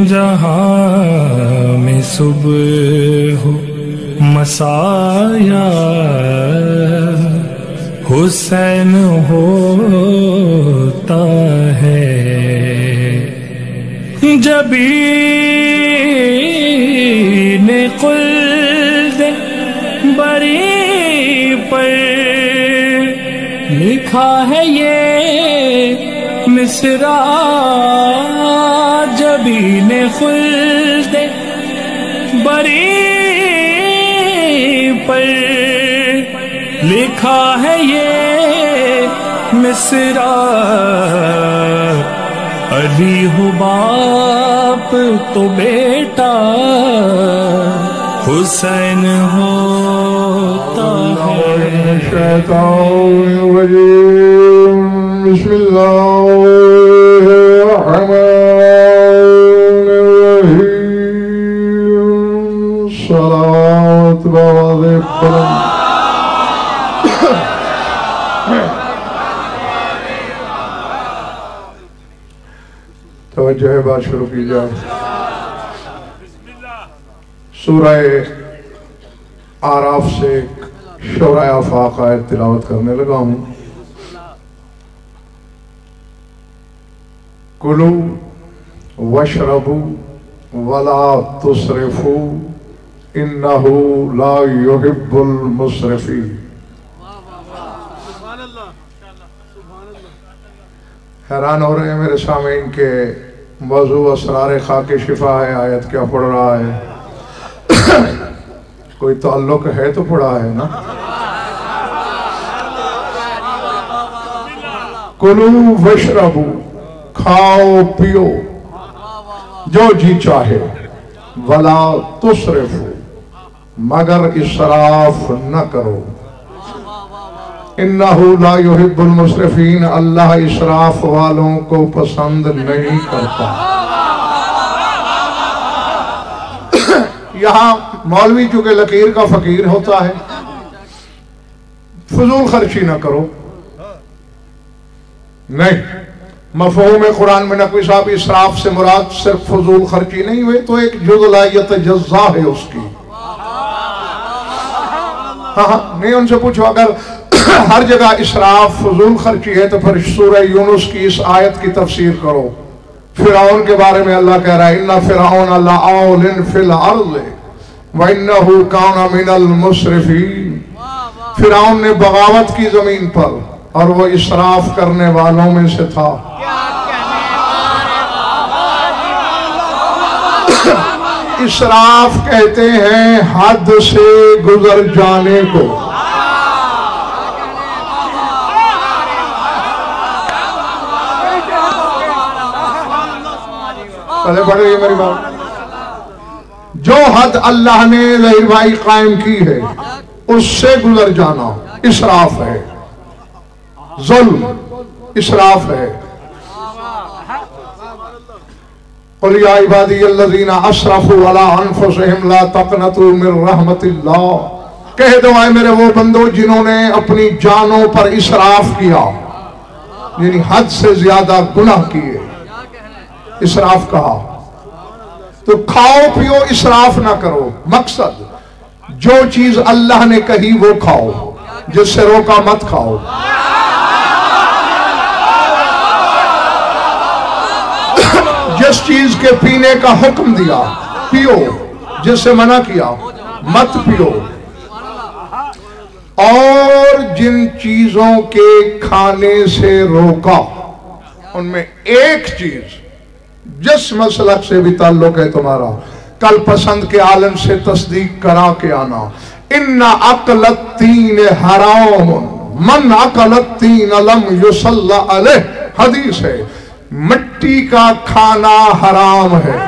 जहाँ में सुबह हो मसाया हुसैन होता है। जबीने खुल्द बरी पर लिखा है ये मिसरा। जबीने खुल्द बरी पर लिखा है ये मिसरा। अली हो बाप तो बेटा हुसैन होता है। तवज्जो है, बात शुरू की जाए। सूरह आराफ से शोरा आफाक आयत तिलावत करने लगा हूं। कुलू वशरबू वला तुसरिफू इन्नहू ला युहिब्बुल मुसरिफीन। हैरान हो रहे हैं मेरे सामने के मौजू असरार खाके शिफा है। आयत क्या पढ़ रहा है? कोई ताल्लुक है तो पढ़ा है ना। कुलू वशरबू, खाओ पियो जो जी चाहे, वला तुसरिफू, मगर इसराफ न करो। इन्नहु ला युहिब्बुल मुसरिफीन, अल्लाह इसराफ वालों को पसंद नहीं करता। यहाँ मौलवी चूंकि लकीर का फकीर होता है, फजूल खर्ची ना करो। नहीं, मफ़हूम कुरान में नकवी साहब इसराफ से मुराद सिर्फ फजूल खर्ची नहीं हुई तो एक जुज़लायत जज़्ज़ा है उसकी। हाँ, नहीं उनसे पूछो अगर हर जगह इसराफ फजूल खर्ची है तो फिर सूरह यूनुस की इस आयत की तफसीर करो। फिरौन के बारे में अल्लाह कह रहा है इन्ना फिरौन लआउलिन फिल अर्ज़ व इन्नहु काना मिनल मुसरिफीन। फिरौन ने बगावत की जमीन पर और वो इसराफ करने वालों में से था। इसराफ कहते हैं हद से गुजर जाने को। पहले पढ़ रही है मेरी बात। जो हद अल्लाह ने ज़हीर भाई कायम की है उससे गुजर जाना इसराफ है, ज़ुल्म इसराफ है। क़ुल या इबादियल्लज़ीना असरफ़ू अला अनफ़ुसिहिम ला तक़नतू मिन रहमतिल्लाह। कह दो आए मेरे वो बंदो जिन्होंने अपनी जानों पर इसराफ किया, यानी हद से ज्यादा गुनाह किए, इसराफ कहा। तो खाओ पियो इसराफ ना करो। मकसद जो चीज अल्लाह ने कही वो खाओ, जिससे रोका मत खाओ। जिस चीज के पीने का हुक्म दिया पियो, जिससे मना किया मत पियो। और जिन चीजों के खाने से रोका उनमें एक चीज जिस मसलक से भी ताल्लुक है तुम्हारा, कल पसंद के आलम से तस्दीक करा के आना। इन्ना अकलत्तीन हराम मन अकलत्तीन लम युसल्ला अलैह, हदीस है। मिट्टी का खाना हराम है।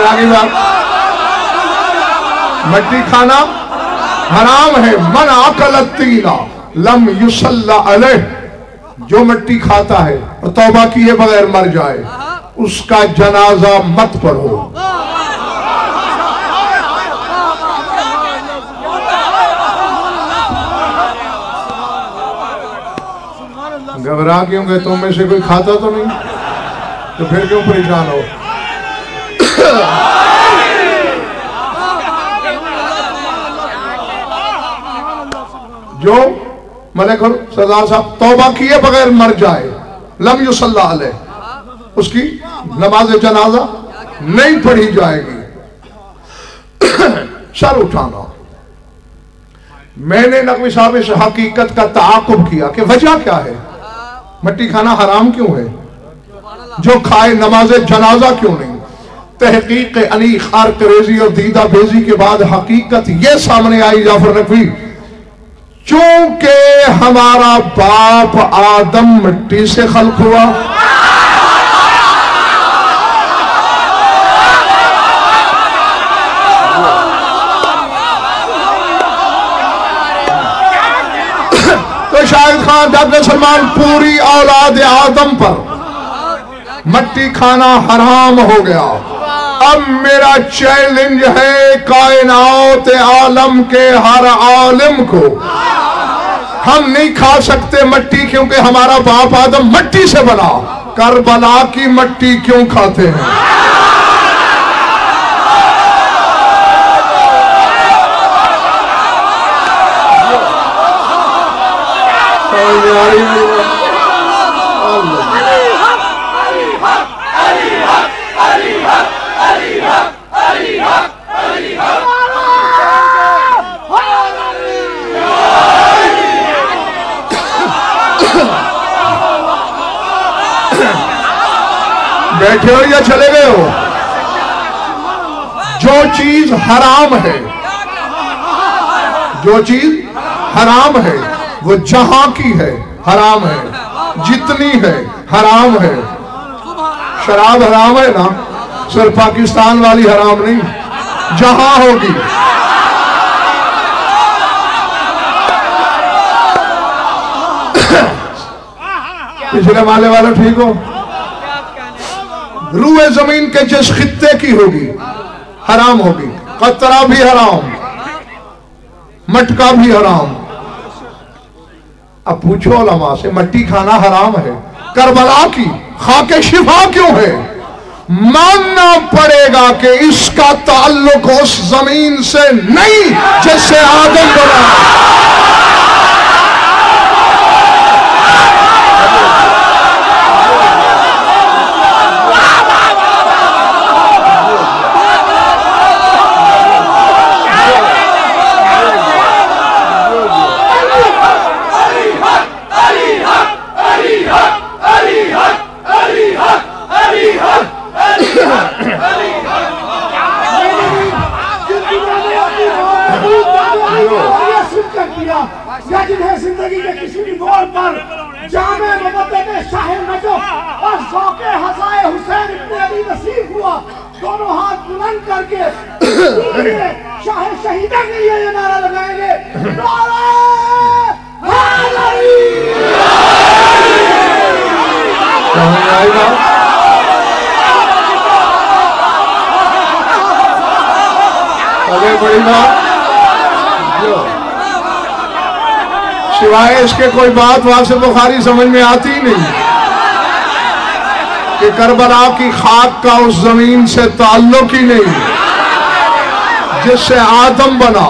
आगे बात मट्टी खाना हराम है। मन अकलतीना लम युसल्ला अलैह, जो मट्टी खाता है और तौबा किए बगैर मर जाए उसका जनाजा मत पढ़ो। घबरा क्यों गए? तुम में से कोई खाता तो नहीं, तो फिर क्यों परेशान हो? जो मलिक सरदार साहब तौबा किए बगैर मर जाए, लम युसल्ला अलैह, उसकी नमाज जनाजा नहीं पढ़ी जाएगी। सर उठाना। मैंने नकवी साहब इस हकीकत का ताकुब किया कि वजह क्या है, मट्टी खाना हराम क्यों है, जो खाए नमाज जनाजा क्यों नहीं। तहकीक अनीक आरकरेजी और दीदा बेजी के बाद हकीकत यह सामने आई जाफर नकवी, चूंकि हमारा बाप आदम मिट्टी से खल्क हुआ, तो शाहिद खान डॉक्टर सलमान पूरी औलाद आदम पर मट्टी खाना हराम हो गया। अब मेरा चैलेंज है कायनात आलम के हर आलिम को, हम नहीं खा सकते मट्टी क्योंकि हमारा बाप आदम मट्टी से बना, करबला की मट्टी क्यों खाते हैं? बैठे हो या चले गए हो? जो चीज हराम है, जो चीज हराम है वो जहां की है हराम है, जितनी है हराम है। शराब हराम है ना, सिर्फ पाकिस्तान वाली हराम नहीं, जहां होगी। पिछले माले वाला ठीक हो, रूए जमीन के जिस खित्ते की होगी हराम होगी, कतरा भी हराम, मटका भी हराम। अब पूछो उलमा से, मट्टी खाना हराम है, करबला की खाके शिफा क्यों है? मानना पड़ेगा कि इसका ताल्लुक उस जमीन से नहीं जिससे आदम बना। या जिन्हें जिंदगी के किसी भी मोड़ पर जामे मोहब्बत शाहे नजफ और ज़ौक़े हज़ाए हुसैन इब्ने अली नसीब हुआ, दोनों हाथ बुलंद करके शाहे शहीदा के लिए ये नारा लगाएंगे, नारे हैदरी। अरे बड़ी बात, सिवाय इसके कोई बात वहां से बुखारी समझ में आती ही नहीं कि करबला की खाक का उस जमीन से ताल्लुक ही नहीं जिससे आदम बना,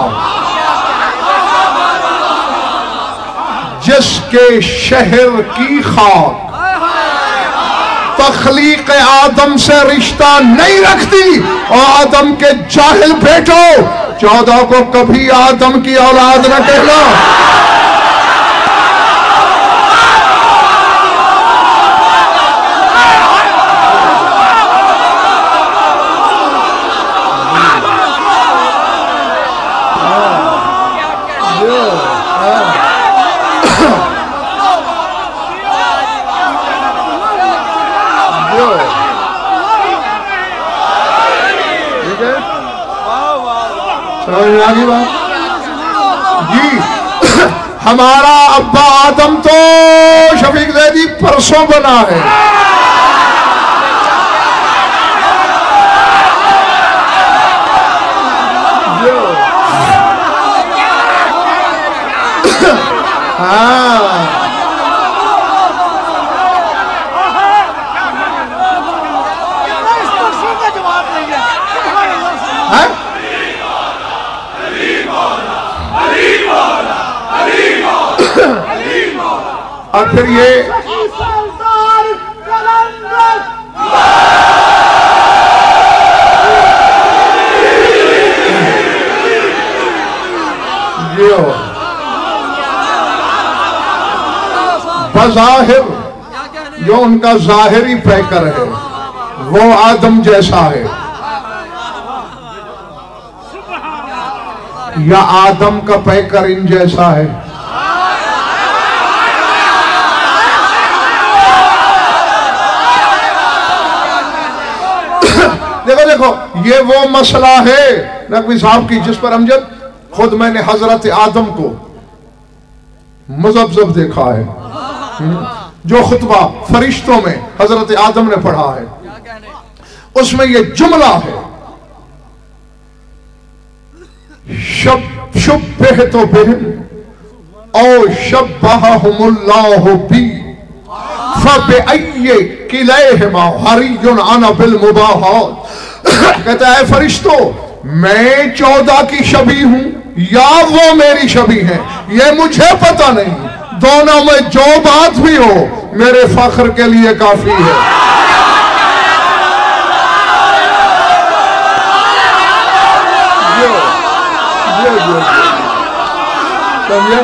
जिसके शहर की खाक तख्लीक आदम से रिश्ता नहीं रखती। और आदम के जाहिल बेटो, 14 को कभी आदम की औलाद न कहना। समझ में आ गई बात जी। हमारा अब्बा आदम तो शफीक ज़ैदी परसों बना है। हाँ और फिर ये बज़ाहिर जो उनका ज़ाहिरी पैकर है वो आदम जैसा है या आदम का पैकर इन जैसा है? देखो देखो ये वो मसला है नकवी साहब की जिस पर अमजद खुद मैंने हजरत आदम को मुज़ब्ज़ब देखा है। जो खुतबा फरिश्तों में हजरत आदम ने पढ़ा है उसमें ये जुमला है शुब्बिहतु बिहिम औ शब्बहहुमुल्लाहु बी फबिअय्यि किलैहिमा हरियुन अना बिल मुबाहात। कहता है फरिश्तों मैं 14 की शबी हूं या वो मेरी शबी है ये मुझे पता नहीं, दोनों में जो बात भी हो मेरे फख्र के लिए काफी है। समझे?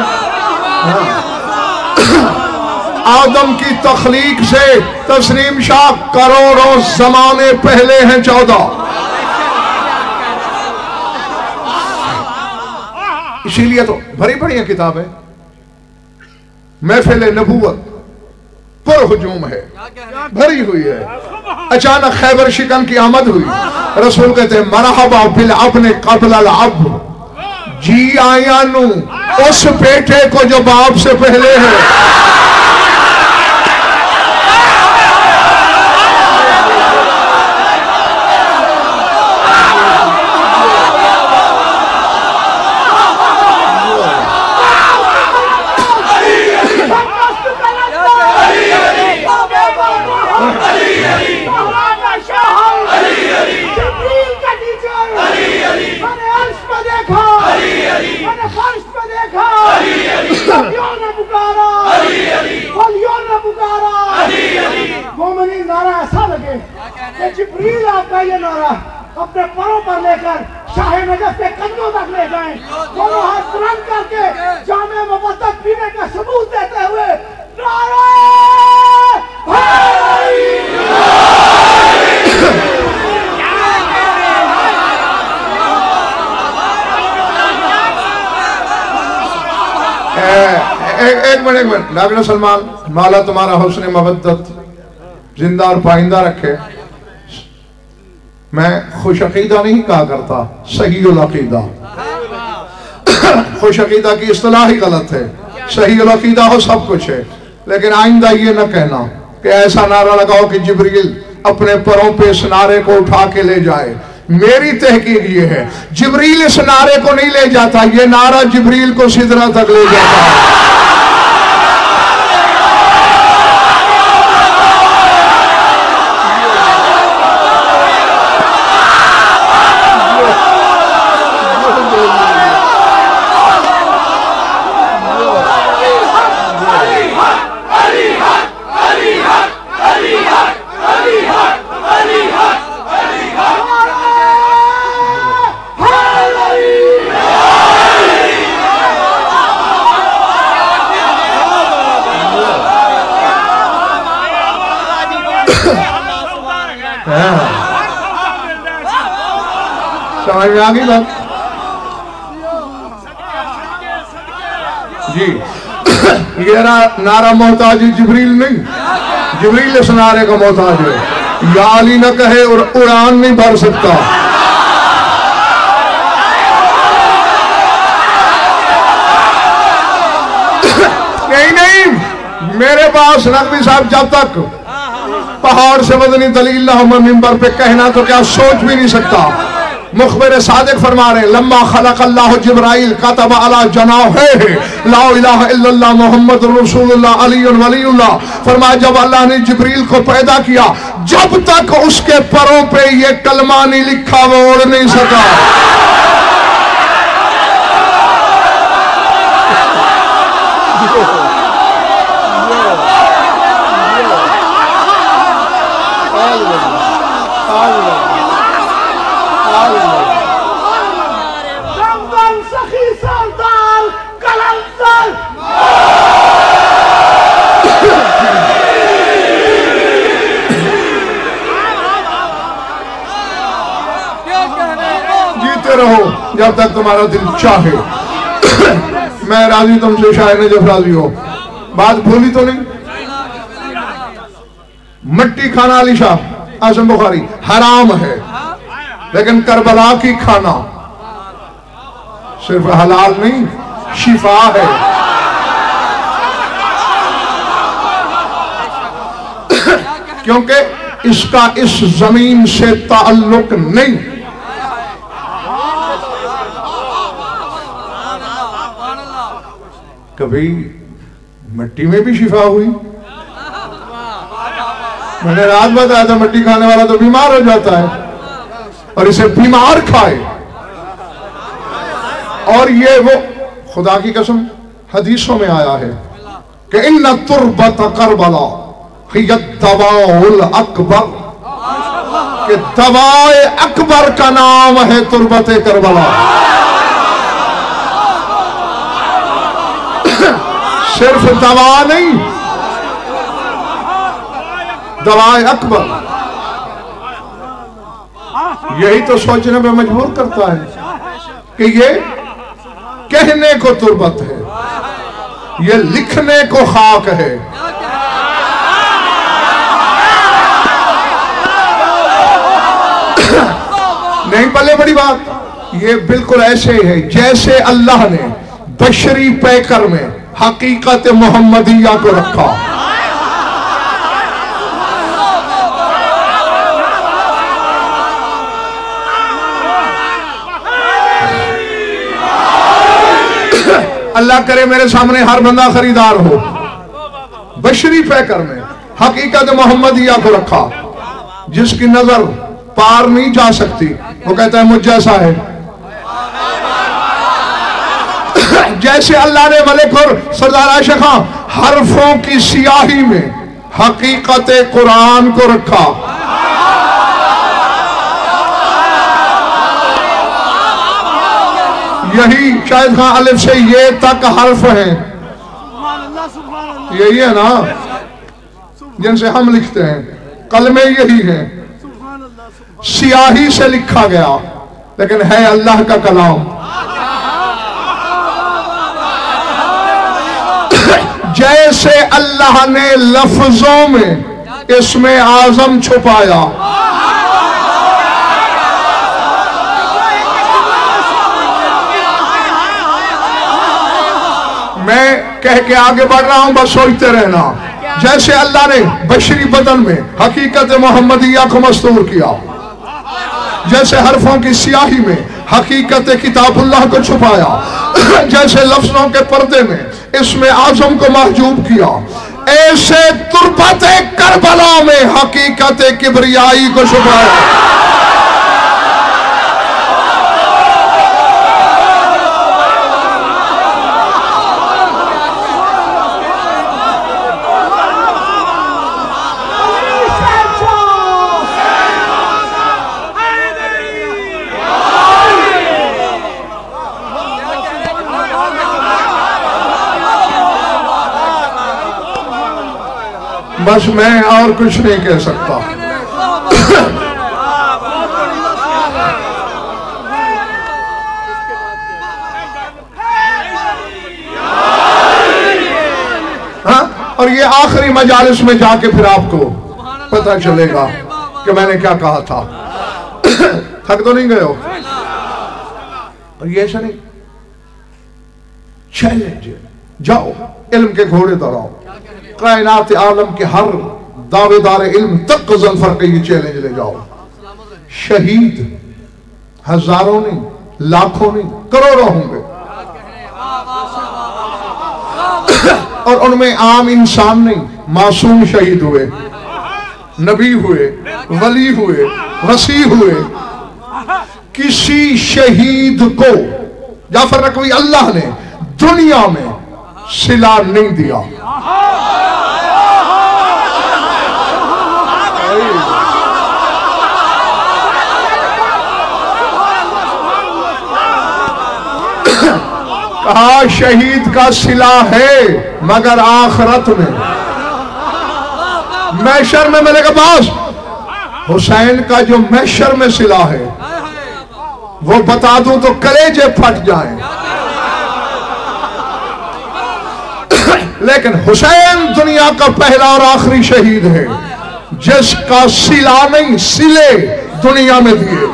आदम की तख्लीक से तस्लीम शाह करोड़ों जमाने पहले हैं 14। इसीलिए तो भरी बढ़िया किताब है महफिल नबूवत पुरहुजूम है भरी हुई है। अचानक खैबर शिकन की आमद हुई, रसूल कहते हैं मरहबा बिल अब्न क़ब्ल अल अब, जी आया नू उस बेटे को जो बाप से पहले है। नारा ऐसा लगे कि जिब्रील आपका ये नारा अपने परों पर लेकर शाह नजफ के कदमों तक ले जाएं, दोनों हाथ बुलंद करके जामे मुबद्दत पीने का सबूत देते हुए नारा एक मिनट नाबिल सलमान माला तुम्हारा हुस्न मवद्दत जिंदा और पाइंदा रखे। मैं खुश अकीदा नहीं कहा करता, सही उल अकीदा। खुश अकीदा की इस्तिलाह ही गलत है, सही उल अकीदा हो सब कुछ है। लेकिन आइंदा ये न कहना कि ऐसा नारा लगाओ कि जिब्रील अपने परों पे इस नारे को उठा के ले जाए। मेरी तहकीक ये है जिब्रील इस नारे को नहीं ले जाता, ये नारा जिब्रील को सिदरा तक ले जाता है। समझ में आ गई बात जी। ये नारा मोहताज जिब्रील नहीं, जिब्रील इस नारे का मोहताज है। या अली न कहे और उड़ान नहीं भर सकता। मेरे पास नकवी साहब जब तक पहाड़ से वजनी दलील ना हो मैं मिंबर पे कहना तो क्या सोच भी नहीं सकता। मुखबिर सादिक फरमा रहे लम्मा खलक अल्लाह जिब्राइल कतब अला जनाहिहि ला इलाहा इल्लल्लाह मुहम्मदुर रसूलुल्लाह अलीयुन वलीयुल्लाह। फरमाया जब अल्लाह ने जिब्रील को पैदा किया जब तक उसके परों पे ये कलमा नहीं लिखा वो उड़ नहीं सका। रहो जब तक तुम्हारा दिल चाहे। मैं राजी तुमसे शायर ने जब राजी हो। बात भूली तो नहीं। मट्टी खाना अली शाह आजम बुखारी हराम है लेकिन करबला की खाना सिर्फ हलाल नहीं शिफा है। क्योंकि इसका इस जमीन से ताल्लुक नहीं। कभी मिट्टी में भी शिफा हुई। मैंने रात बताया था मिट्टी खाने वाला तो बीमार हो जाता है और इसे बीमार खाए। और ये वो खुदा की कसम हदीसों में आया है कि इन्ना तुरबत करबला हिय दवाउल अकबर, कि दवाए अकबर का नाम है तुरबत करबला। सिर्फ दवा नहीं दवाए अकबर। यही तो सोचने में मजबूर करता है कि ये कहने को तुरबत है ये लिखने को खाक है। नहीं पल्ले बड़ी बात ये बिल्कुल ऐसे है जैसे अल्लाह ने बशरी पैकर में हकीकत मोहम्मदिया को रखा। अल्लाह करे मेरे सामने हर बंदा खरीदार हो। बशरी पैकर में हकीकत मोहम्मदिया को रखा जिसकी नजर पार नहीं जा सकती। वो कहता है मुझ जैसा है। जैसे अल्लाह ने मलिक और सरदार आयशा खां हरफों की सियाही में हकीकत कुरान को रखा। यही शायद खां अलिफ से ये तक हर्फ हैं। यही है ना जिनसे हम लिखते हैं कलमे यही है। सियाही से लिखा गया लेकिन है अल्लाह का कलाम। जैसे अल्लाह ने लफ्जों में इसमें आजम छुपाया मैं कह के आगे बढ़ रहा हूं बस सोचते रहना। जैसे अल्लाह ने बशरी बदन में हकीकत मोहम्मदिया को मस्तूर किया जैसे हरफों की स्याही में हकीकत किताबुल्लाह को छुपाया जैसे लफ्जों के पर्दे में इसमें आजम को महजूब किया ऐसे तुरबत करबला में हकीकत किबरियाई को छुपाया। बस मैं और कुछ नहीं कह सकता। हाँ? और ये आखिरी मजालिस में जाके फिर आपको पता चलेगा कि मैंने क्या कहा था। थक तो नहीं गए हो? और ये ऐसा नहीं चैलेंज जाओ इल्म के घोड़े दौड़ाओ कायनात आलम के हर दावेदार इल्म तक गज़नफर का ये चैलेंज ले जाओ। शहीद हजारों नहीं, लाखों नहीं, करोड़ों होंगे और उनमें आम इंसान नहीं, मासूम शहीद हुए, नबी हुए, वली हुए, वसी हुए। किसी शहीद को जाफर नकवी अल्लाह ने दुनिया में सिला नहीं दिया। कहा शहीद का सिला है मगर आखिरत में, महशर में मिलेगा। बास हुसैन का जो महशर में सिला है वो बता दूं तो कलेजे फट जाएं। लेकिन हुसैन दुनिया का पहला और आखिरी शहीद है जिसका सिला नहीं, सिले दुनिया में दिए।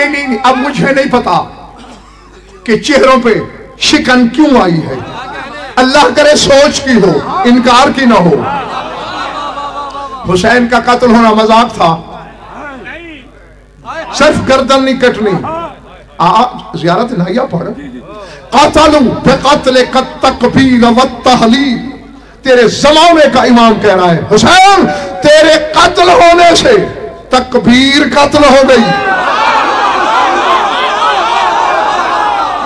नहीं, अब मुझे नहीं पता कि चेहरों पे शिकन क्यों आई है। अल्लाह करे सोच की हो, इनकार की ना हो। हुसैन का कत्ल होना मजाक था, सिर्फ गर्दन नहीं कटनी। ज़ियारत नहिया पढ़ क़तलू बिक़त्ल तकबीर व तहलील। तेरे ज़माने का इमाम कह रहा है हुसैन तेरे कत्ल होने से तकबीर कत्ल हो गई,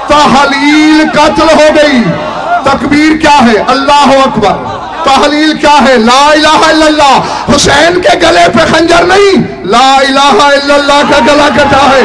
तहलील कत्ल हो गई। तकबीर क्या है? अल्लाह अकबर। तहलील क्या है? ला इलाहा इल्लल्लाह। हुसैन के गले पे खंजर नहीं, ला इलाहा इल्लल्लाह का गला कटा है।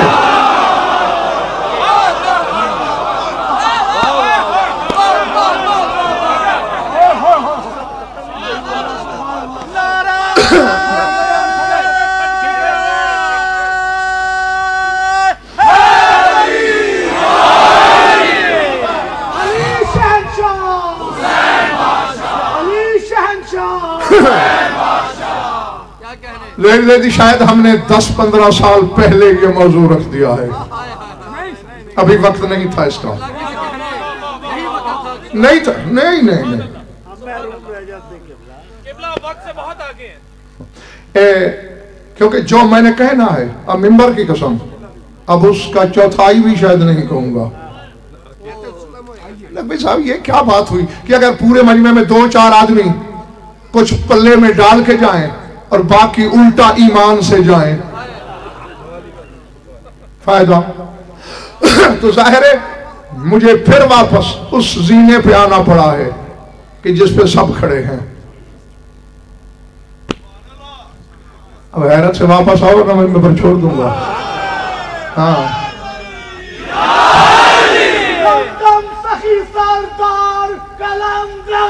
लेडी शायद हमने 10-15 साल पहले ये मौजू रख दिया है, अभी वक्त नहीं था इसका। नहीं था, नहीं क्योंकि जो मैंने कहना है अब मिंबर की कसम, अब उसका चौथाई भी शायद नहीं कहूंगा। भाई साहब ये क्या बात हुई कि अगर पूरे मजमे में 2-4 आदमी कुछ पल्ले में डाल के जाएं और बाकी उल्टा ईमान से जाएं, फायदा? तो जाहिर है मुझे फिर वापस उस जीने पे आना पड़ा है कि जिस पे सब खड़े हैं। अब हैरत से वापस आओ ना, मैं पर छोड़ दूंगा। हाँ सरदार कलंदर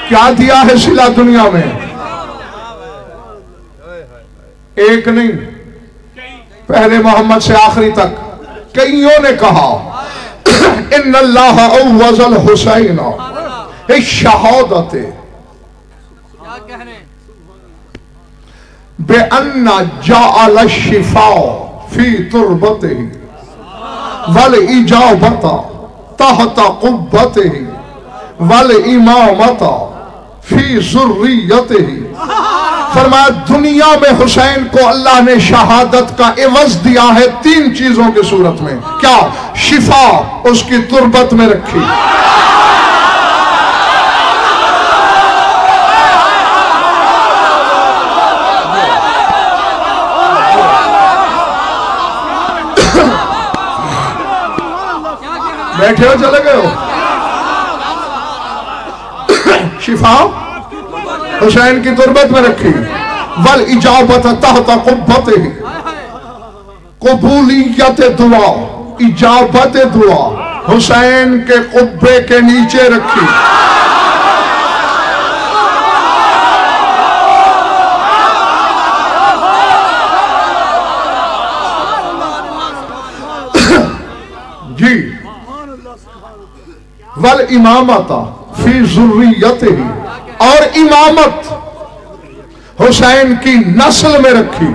क्या दिया है सिला दुनिया में? एक नहीं, पहले मोहम्मद से आखिरी तक कईयों ने कहा इन्नल्लाह अव्वज़ल हुसैन शहादते बेअन्ना जाअल शिफा फी तुरबतिही वल इजाबता तहता कुब्बतिही वल इमामता फी ज़ुर्रियतिही। फरमाया दुनिया में हुसैन को अल्लाह ने शहादत का एवज दिया है 3 चीजों की सूरत में। क्या? शिफा उसकी तुरबत में रखी, बैठे हो चले गए हो। शिफा हुसैन की तुरबत में रखी, वल इजाबत तहत कुब्बतिही, कबूलियत दुआ, इजाबत दुआ हुसैन के कुब्बे के नीचे रखी। वल इमामता फी ज़ुर्रियतिही, और इमामत हुसैन की नस्ल में रखी।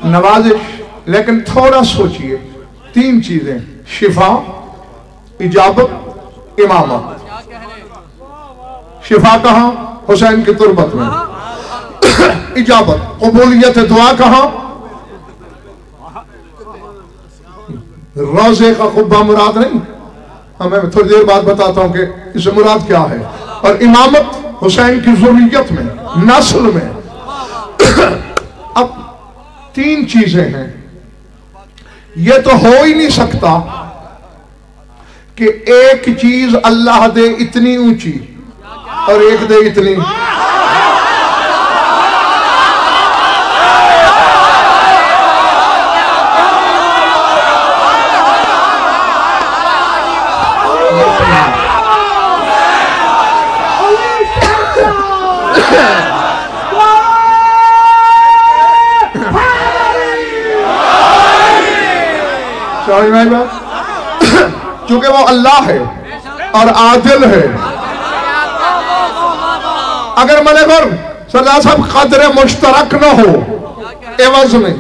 नवाजिश, लेकिन थोड़ा सोचिए, तीन चीजें, शिफा, इजाबत, इमामत। शिफा कहां? हुसैन की तुरबत में। इजाबत, कबूलियत दुआ कहां? रोजे का कुब्बा मुराद नहीं, मैं थोड़ी देर बाद बताता हूं कि इससे मुराद क्या है। और इमामत हुसैन की ज़ुर्रियत में, नस्ल में। अब तीन चीजें हैं, ये तो हो ही नहीं सकता कि एक चीज अल्लाह दे इतनी ऊंची और एक दे इतनी। समझ में आई बात? चूंकि वो अल्लाह है और आदिल है। अगर मैंने कर सरदार साहब कदर मुश्तरक न हो एवज में,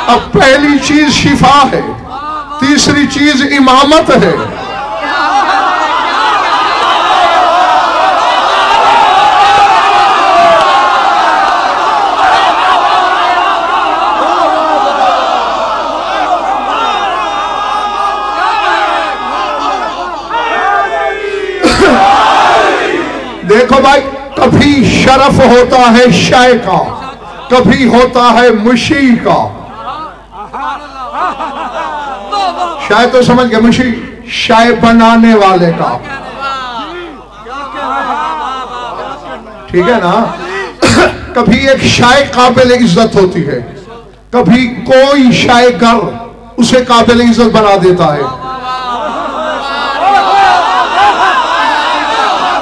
अब पहली चीज शिफा है, तीसरी चीज इमामत है। देखो भाई, कभी शरफ होता है शाय का, कभी होता है मुशी का। शाय तो समझ गए, मुशी शाय बनाने वाले का, ठीक है ना। कभी एक शाय काबिल इज्जत होती है, कभी कोई शायगर उसे काबिल इज्जत बना देता है।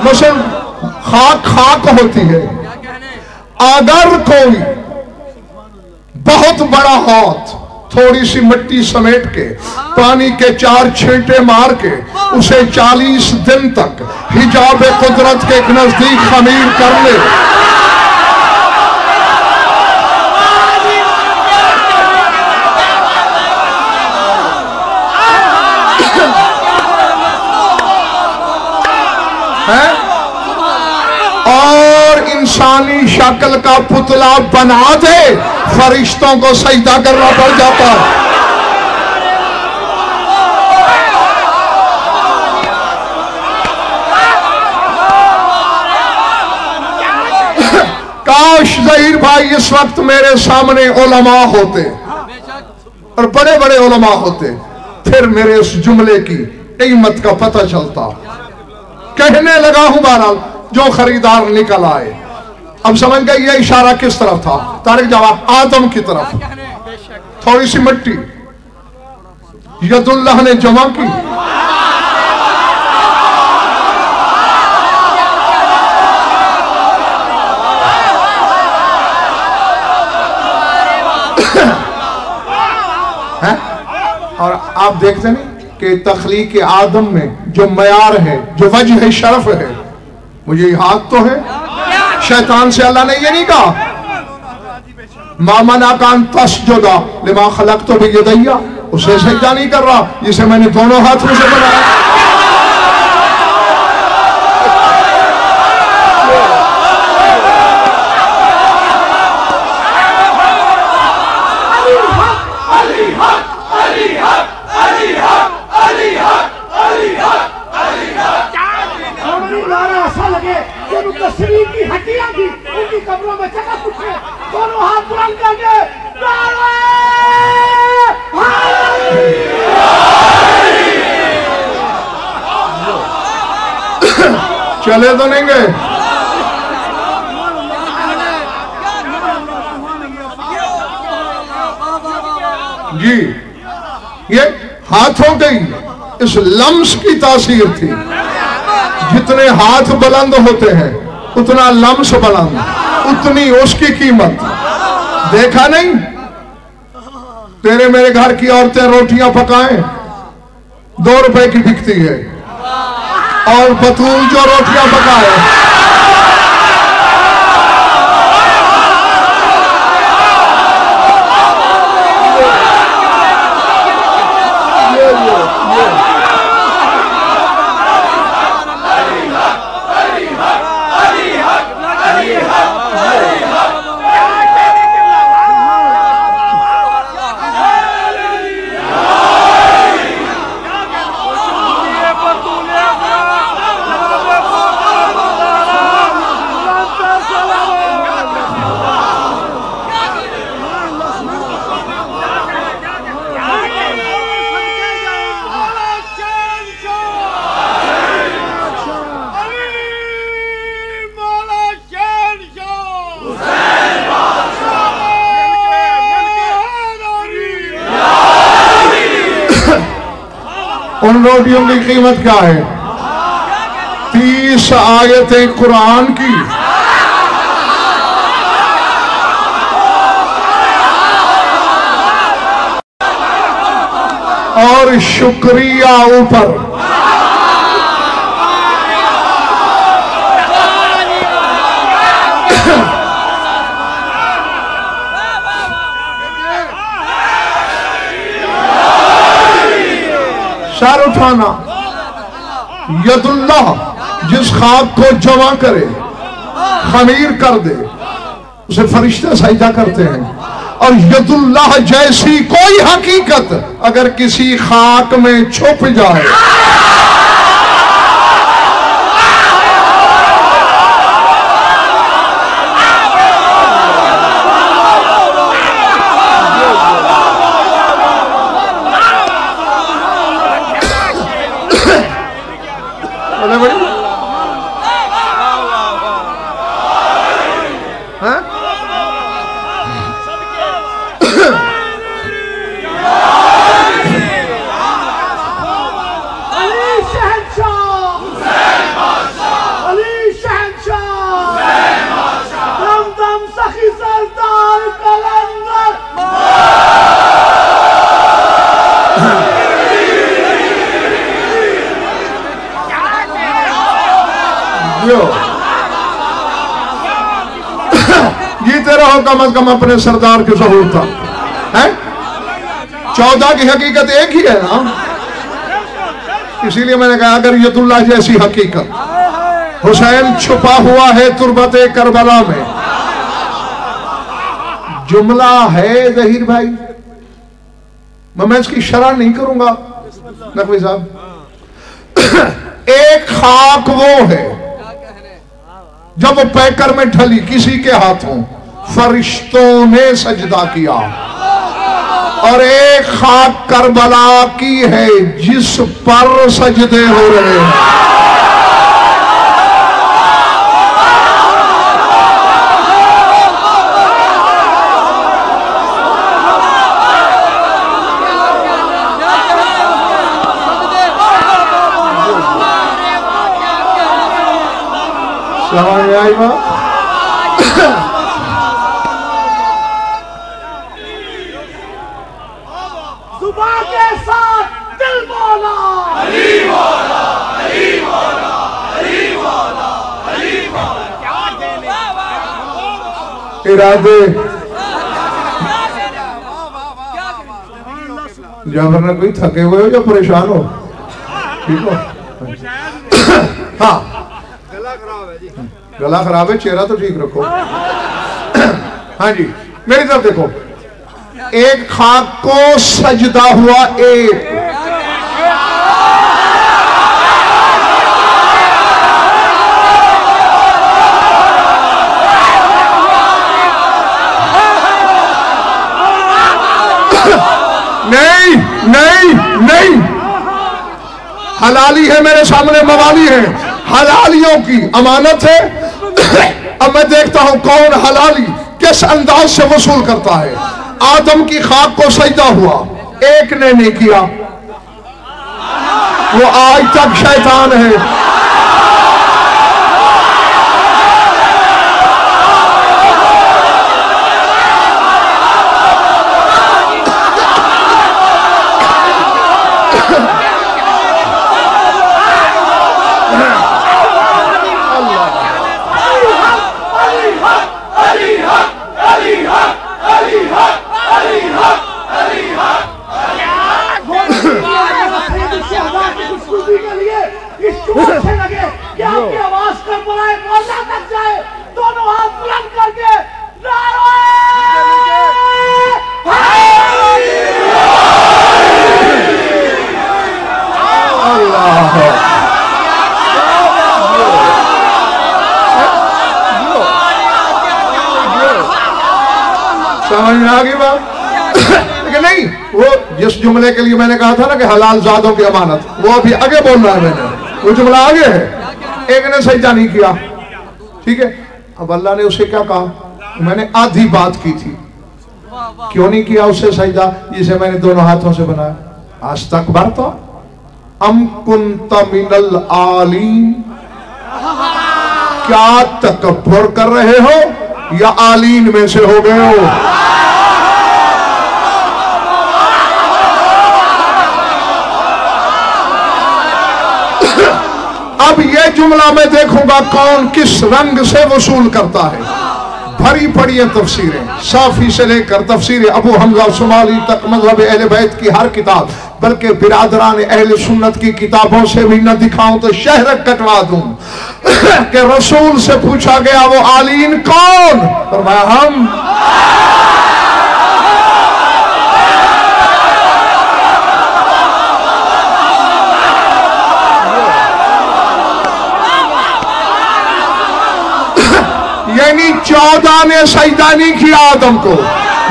मसलन खाक खाक होती है। अगर कोई बहुत बड़ा हाथ थोड़ी सी मिट्टी समेट के पानी के 4 छींटे मार के उसे 40 दिन तक हिजाब कुदरत के नजदीक खमीर कर ले, है? और इंसानी शक्ल का पुतला बना दे, फरिश्तों को सजदा करना पड़ जाता है। काश ज़हीर भाई इस वक्त मेरे सामने उलमा होते और बड़े बड़े उलमा होते, फिर मेरे इस जुमले की कीमत का पता चलता। कहने लगा हूं बहरहाल, जो खरीदार निकल आए। अब समझ गए ये इशारा किस तरफ था? तारिक जवाब आदम की तरफ। थोड़ी सी मिट्टी यदुल्लाह ने जमा की, है? और आप देखते नहीं कि तख्लीक आदम में जो मयार है, जो वजह शरफ है, मुझे हाथ तो है। शैतान से अल्लाह ने ये नहीं कहा मामना कान तस्जुदा लिमा खलक़तु बियदैया, उसे सजदा नहीं कर रहा जिसे मैंने दोनों हाथों से बनाया। की हड्डियां थी उनकी कब्रों में चकक उठे, दोनों हाथ बुलंद करके चले तो नहीं गए। जी, ये हाथों की इस लम्स की तासीर थी। जितने हाथ बुलंद होते हैं उतना लम्स बुलंद, उतनी उसकी कीमत। देखा नहीं, तेरे मेरे घर की औरतें रोटियां पकाएं 2 रुपए की बिकती है, और बतूल जो रोटियां पकाए उन रोटियों की कीमत क्या है? 30 आयतें कुरान की, और शुक्रिया ऊपर। सर उठाना, यदुल्लाह जिस खाक को जमा करे, खमीर कर दे, उसे फरिश्ते सजदा करते हैं। और यदुल्लाह जैसी कोई हकीकत अगर किसी खाक में छुप जाए, जीते रहो कम अज कम अपने सरदार की ज़हूर था है। 14 की हकीकत एक ही है ना, इसीलिए मैंने कहा अगर यदुल्लाह जैसी हकीकत, हुसैन छुपा हुआ है तुरबत करबला में। जुमला है जहीर भाई, मैं इसकी शरह नहीं करूंगा नकवी साहब। एक खाक वो है जब पैकर में ढली किसी के हाथों, फरिश्तों ने सजदा किया। और एक खाक करबला की है जिस पर सजदे हो रहे हैं। समझ आई बात? जुबान के साथ दिल बोला, अली बोला, अली बोला, अली बोला, अली बोला। इरादे जब ना कोई थके हुए हो या परेशान हो, ठीक हो? हाँ, गला खराब है, चेहरा तो ठीक रखो। हाँ जी, मेरी तरफ देखो। एक खाक को सजदा हुआ, एक नहीं नहीं नहीं, हलाली है मेरे सामने, मवाली है, हलालियों की अमानत है। अब मैं देखता हूं कौन हलाली किस अंदाज से वसूल करता है। आदम की खाक को सजदा हुआ, एक ने नहीं किया, वो आज तक शैतान है। समझ में आ गई बात? लेकिन नहीं, वो जिस जुमले के लिए मैंने कहा था ना कि हलाल जादों की अमानत, वो अभी आगे बोल रहा है, मैंने वो जुमला आगे है। एक ने सजदा नहीं किया, ठीक है। अब अल्लाह ने उसे क्या कहा? मैंने आधी बात की थी, क्यों नहीं किया उससे सजदा जिसे मैंने दोनों हाथों से बनाया? आज तक बरता अम कुंत मिनल आलीम, क्या तकब्बुर कर रहे हो या आलीन में से हो गए हो? अब ये जुमला मैं देखूंगा कौन किस रंग से वसूल करता है। भरी पड़ी है तफसीरें, साफी से लेकर तफसीर अबू हमजा सुमाली तक, मज़हब अहले बैत की हर किताब, बल्कि बिरादरान अहले सुन्नत की किताबों से भी न दिखाऊं तो शहर कटवा दूं कि रसूल से पूछा गया वो आलीन कौन? फरमाया हम। यानी 14 ने सजदा नहीं किया आदम को,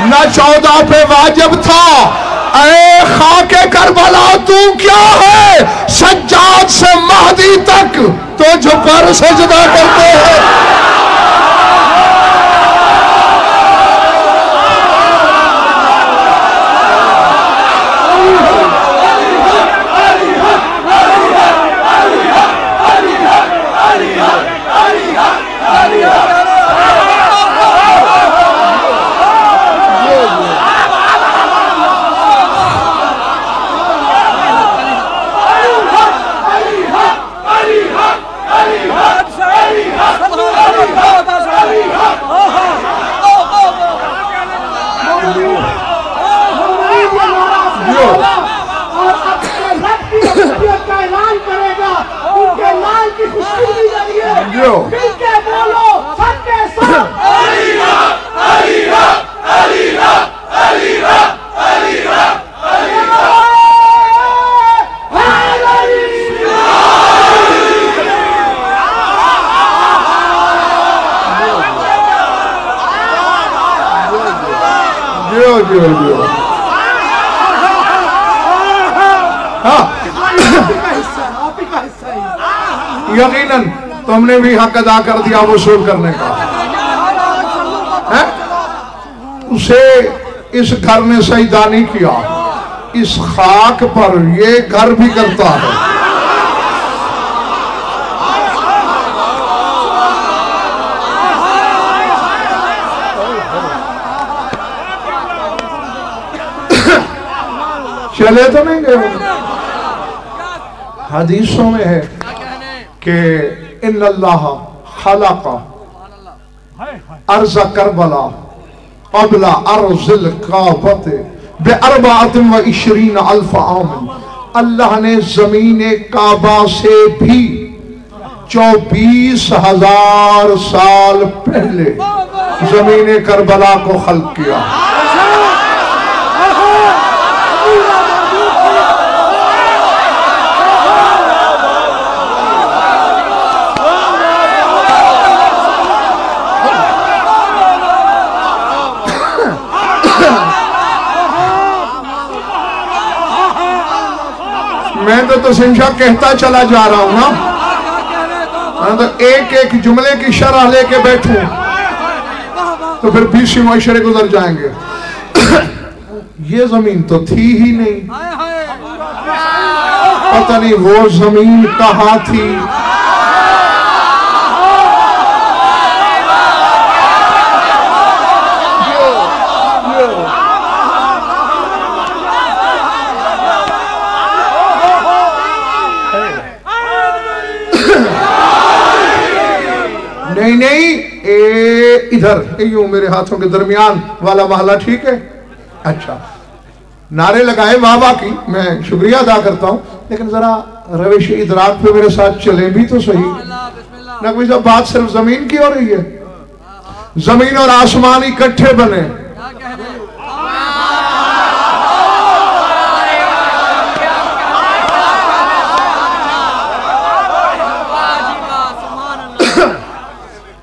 न 14 पे वाजिब था। ऐ खाके करबला तू क्या है? सज्जाद से महदी तक तुझ पर सजदा करते हैं। यकीनन तुमने भी हक अदा कर दिया वसूल करने का है? उसे इस घर ने सजदा नहीं किया, इस खाक पर ये घर भी करता है। चले तो नहीं गए। हदीसों में है कि इन्नल्लाह खलक़ा अर्ज़ करबला क़ब्ला अर्ज़िल काबत बिअरबअतिन व इश्रीन अल्फ आम। अल्लाह ने ज़मीन काबा से भी 24,000 साल पहले ज़मीन करबला को खल्क़ किया। मैं तो तस्मीशा कहता चला जा रहा हूं ना, मैं तो एक एक जुमले की शरह लेके बैठूं तो फिर 20 मुआशरे गुजर जाएंगे। ये जमीन तो थी ही नहीं, पता नहीं वो जमीन कहाँ थी। नहीं नहीं, इधर यूं मेरे हाथों के दरमियान वाला महला ठीक है। अच्छा, नारे लगाए वाह वाह की, मैं शुक्रिया अदा करता हूं, लेकिन जरा रविश इदराक पे मेरे साथ चले भी तो सही। ना कोई जब बात सिर्फ जमीन की हो रही है, जमीन और आसमान इकट्ठे बने,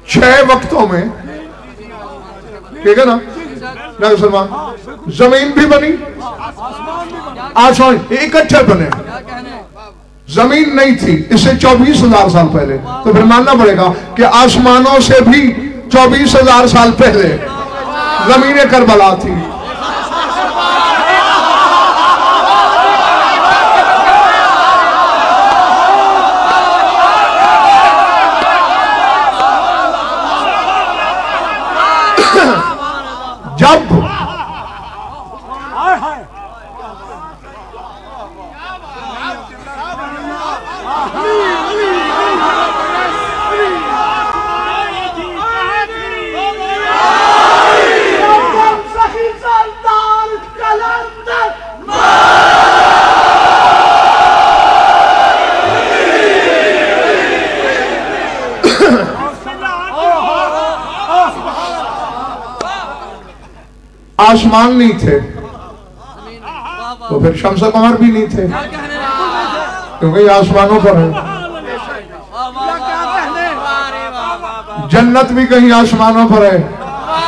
छह वक्तों में, ठीक है ना सलमान, जमीन भी बनी, आसमान इकट्ठे बने। जमीन नहीं थी इससे 24,000 साल पहले, तो फिर मानना पड़ेगा कि आसमानों से भी 24,000 साल पहले जमीन करबला थी। जब आसमान नहीं थे तो फिर शम्स कमर भी नहीं थे, क्योंकि आसमानों पर है। जन्नत भी कहीं आसमानों पर है,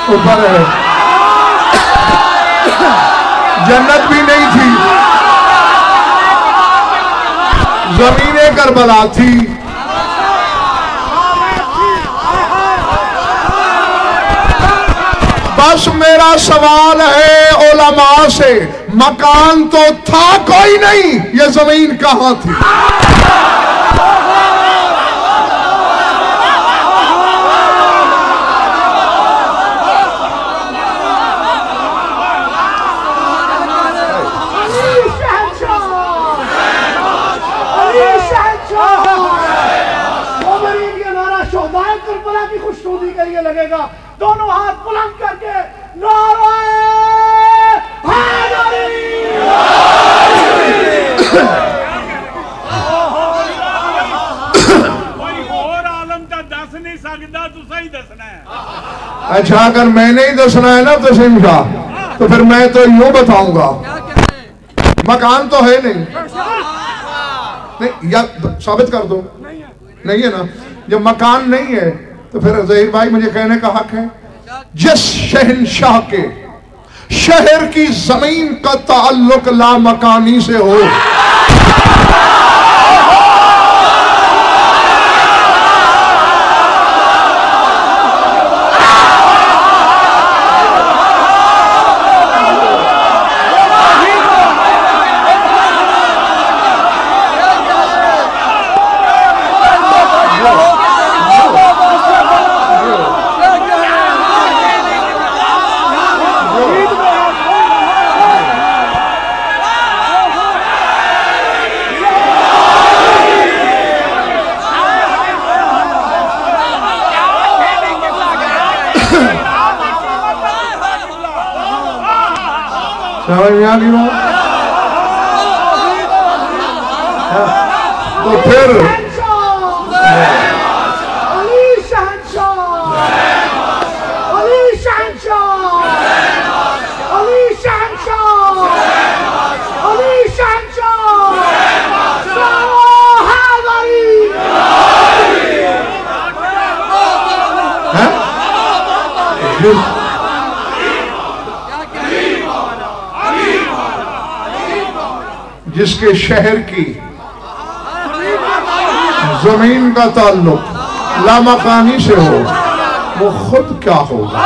ऊपर है। जन्नत भी नहीं थी, ज़मीने करबला थी। बस मेरा सवाल है उलमा से, मकान तो था कोई नहीं, ये जमीन कहां थी? की खुशनुदी के लिए लगेगा, दोनों हाथ बुलंद करके नारे हैदरी। कोई और आलम का दस नहीं सकता, तू सही दसना है। अच्छा, अगर मैंने ही दसना है ना तो समझा, तो फिर मैं तो यूं बताऊंगा, मकान तो है नहीं, या साबित कर दो, नहीं है ना। जब मकान नहीं है तो फिर ज़हीर भाई मुझे कहने का हक है, जिस शहनशाह के शहर की जमीन का ताल्लुक लामकानी से हो, समझ में आ गई बात? तो फिर जिसके शहर की जमीन का ताल्लुक लामकानी से हो, वो खुद क्या होगा।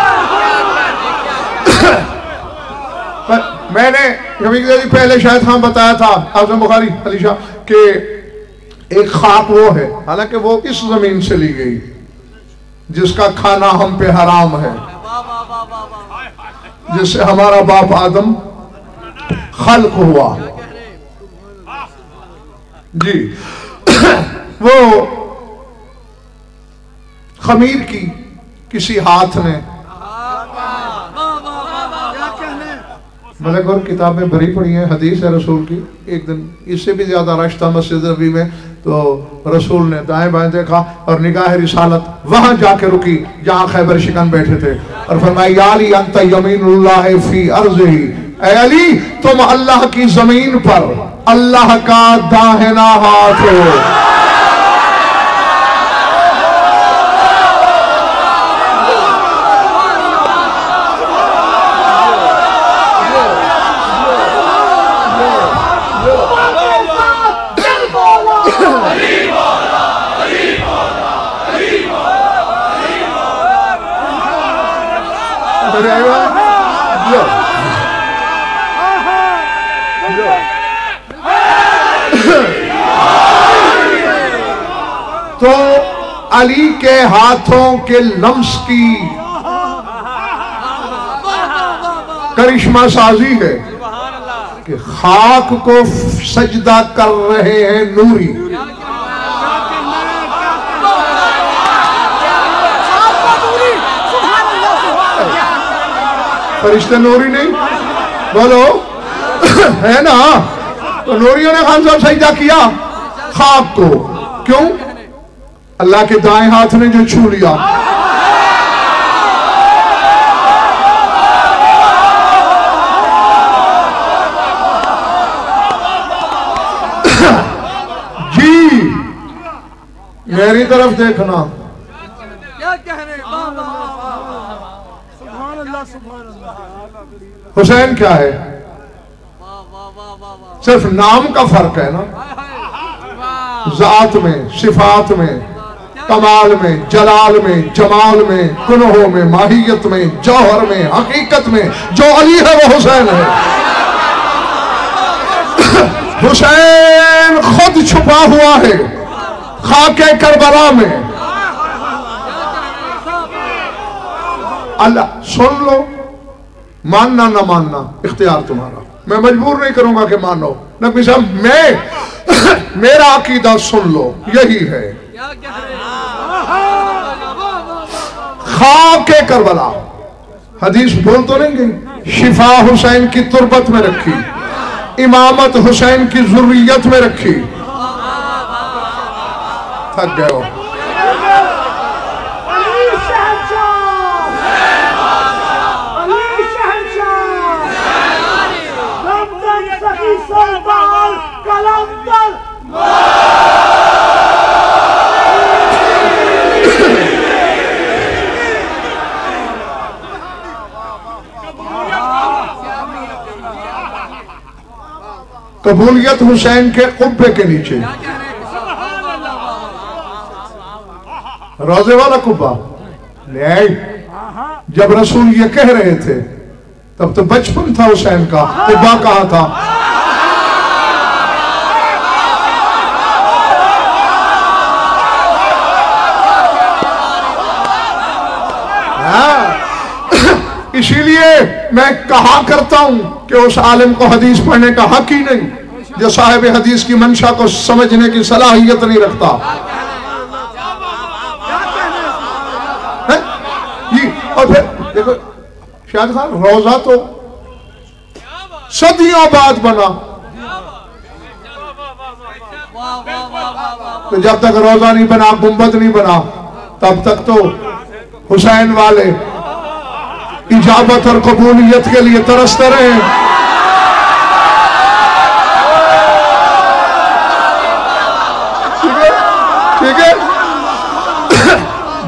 पर मैंने कभी पहले शायद हाँ बताया था आज़म बुखारी अली शाह कि एक खाक वो है, हालांकि वो इस जमीन से ली गई जिसका खाना हम पे हराम है, जिससे हमारा बाप आदम खल्क हुआ जी। वो खमीर की किसी हाथ ने, मैंने और किताबें भरी पड़ी हैं, हदीस है रसूल की। एक दिन इससे भी ज्यादा रश था मस्जिद नबी में, तो रसूल ने दाएं बाएं देखा और निगाह रिसालत वहां जाके रुकी जहां खैबर शिकन बैठे थे और फरमाया या अली अंत यमीनुल्लाह फी अर्ज़िही, ऐ अली तुम अल्लाह की जमीन पर अल्लाह का दाहिना हाथ हो। तो अली के हाथों के लम्स की करिश्मा साजी है कि खाक को सजदा कर रहे हैं नूरी। फरिश्ते नूरी नहीं बोलो है ना, तो नूरियों ने खान साहब सजदा किया खाक को, क्यों? अल्लाह के दाएं हाथ ने जो छू लिया। जी मेरी तरफ देखना, क्या कह रहे सुभान अल्लाह सुभान अल्लाह। हुसैन क्या है? सिर्फ नाम का फर्क है ना, जात में, सिफात में, कमाल में, जलाल में, जमाल में, गुनहों में, माहियत में, जौहर में, हकीकत में जो अली है वो हुसैन है। हुसैन खुद छुपा हुआ है खाके करबला में। अल्लाह सुन लो, मानना ना मानना इख्तियार तुम्हारा, मैं मजबूर नहीं करूंगा कि मानो। नबी साहब मैं मेरा अकीदा सुन लो, यही है खाके करबला। हदीस बोल तो नहीं गई, शिफा हुसैन की तुरबत में रखी, इमामत हुसैन की जुर्रियत में रखी। थक गए हो? कबूलियत हुसैन के कुब्बे के नीचे, रोजे वाला कुब्बा नहीं। जब रसूल ये कह रहे थे तब तो बचपन था हुसैन का, कुब्बा कहां था? इसीलिए मैं कहा करता हूं कि उस आलिम को हदीस पढ़ने का हक ही नहीं जो साहिब हदीस की मंशा को समझने की सलाहियत नहीं रखता है? जी। और फिर देखो शाहिद खान, रोजा तो सदियों बाद बना, तो जब तक रोजा नहीं बना, गुंबद नहीं बना, तब तक तो हुसैन वाले इजाबत और कबूलियत के लिए तरसते रहे। ठीक है।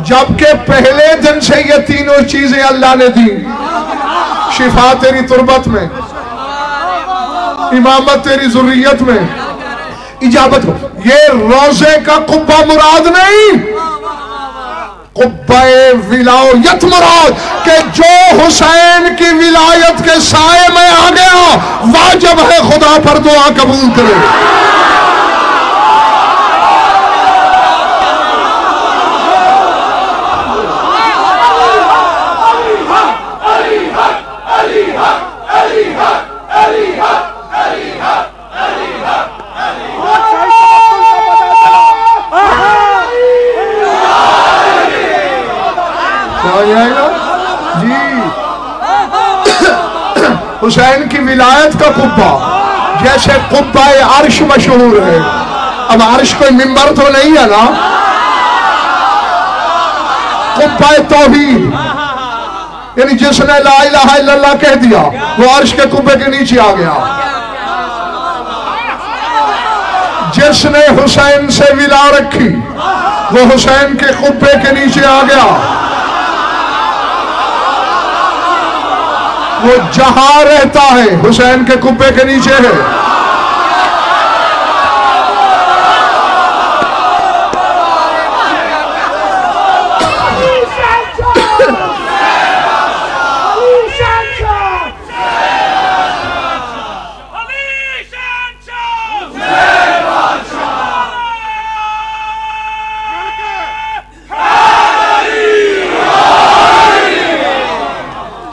जबकि पहले दिन से ये तीनों चीजें अल्लाह ने दी, शिफा तेरी तुरबत में, इमामत तेरी जुर्रियत में, इजाबत। ये रोजे का कुब्बा मुराद नहीं, कुब्बे विलायत मुराद के जो हुसैन की विलायत के साए में आ गया, वाजिब है खुदा पर दुआ कबूल करे। जी हुसैन की विलायत का कुब्बा जैसे कुब्बा अर्श मशहूर है। अब अर्श कोई मिंबर तो नहीं है ना, कुब्बा तौहीद यानी जिसने ला इलाहा इल्लल्लाह कह दिया वो अर्श के कुब्बे के नीचे आ गया। जिसने हुसैन से विला रखी वो हुसैन के कुब्बे के नीचे आ गया। वो जहां रहता है हुसैन के कुब्बे के नीचे है।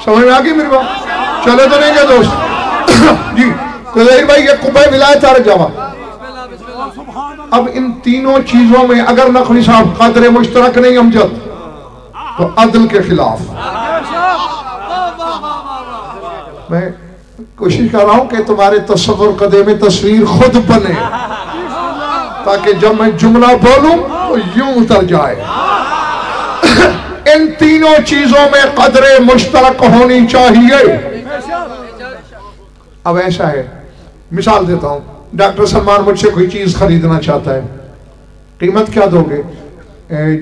समझ में आ गई मेरी बात? चले तो नहीं गए दोस्त जी। तो भाई ये कुब्बा विलायत आ जावा। अब इन तीनों चीजों में अगर नकवी साहब कदर मुश्तरक नहीं अमजद तो अदल के खिलाफ। मैं कोशिश कर रहा हूं कि तुम्हारे तस्वुर कदे में तस्वीर खुद बने ताकि जब मैं जुमला बोलूं तो यूं उतर जाए। इन तीनों चीजों में कदर मुश्तरक होनी चाहिए। अब ऐसा है, मिसाल देता हूं, डॉक्टर सलमान मुझसे कोई चीज खरीदना चाहता है, कीमत क्या दोगे?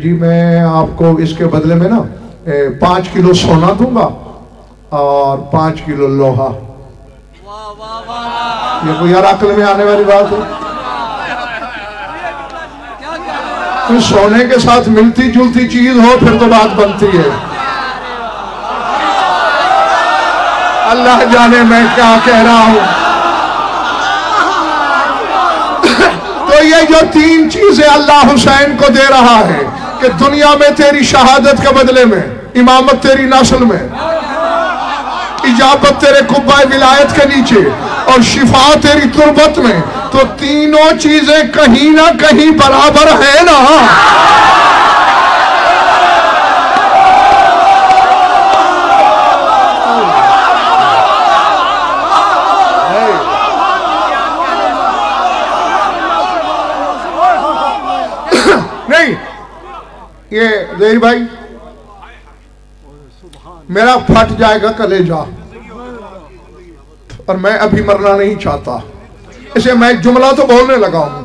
जी मैं आपको इसके बदले में ना 5 किलो सोना दूंगा और 5 किलो लोहा। ये कोई यार अक्ल में आने वाली बात है? तो सोने के साथ मिलती जुलती चीज हो फिर तो बात बनती है। अल्लाह जाने मैं क्या कह रहा हूं। तो ये जो 3 चीजें अल्लाह हुसैन को दे रहा है कि दुनिया में तेरी शहादत के बदले में इमामत तेरी नस्ल में, इजाबत तेरे कुब्बा विलायत के नीचे और शिफा तेरी तुरबत में, तो तीनों चीजें कहीं ना कहीं बराबर है ना। नहीं ये जहीर भाई मेरा फट जाएगा कलेजा और मैं अभी मरना नहीं चाहता। इसे मैं जुमला तो बोलने लगा हूं,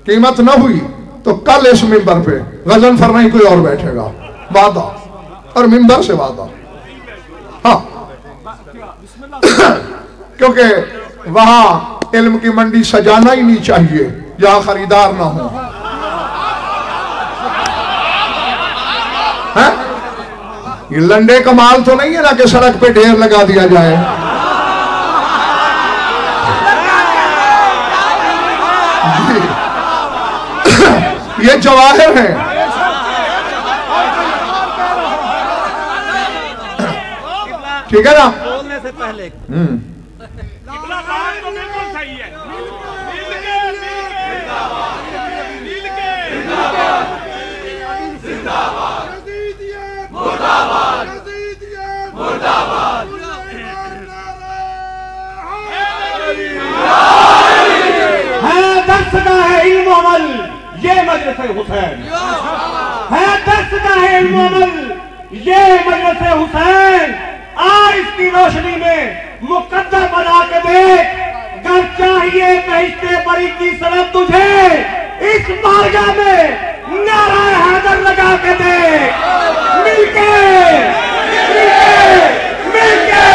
कीमत ना हुई तो कल इस मिंबर पे गजन फरमाई कोई और बैठेगा, वादा और मिंबर से वादा। हाँ क्योंकि वहां इल्म की मंडी सजाना ही नहीं चाहिए जहां खरीदार ना हो। है? ये लंडे का माल तो नहीं है ना कि सड़क पे ढेर लगा दिया जाए। ये जवाहिर है। ठीक है ना? बोलने से पहले बात तो बिल्कुल सही है। अमल ये मजलिस हुसैन है, दस्तगाह इल्म अमल ये मजलिस हुसैन। आज इसकी रोशनी में मुकद्दर बना के देख, घर चाहिए बहिश्ते बरी की सनद तुझे, इस बारगाह में नारा हैदर लगा के देख। मिलके मिलके मिलके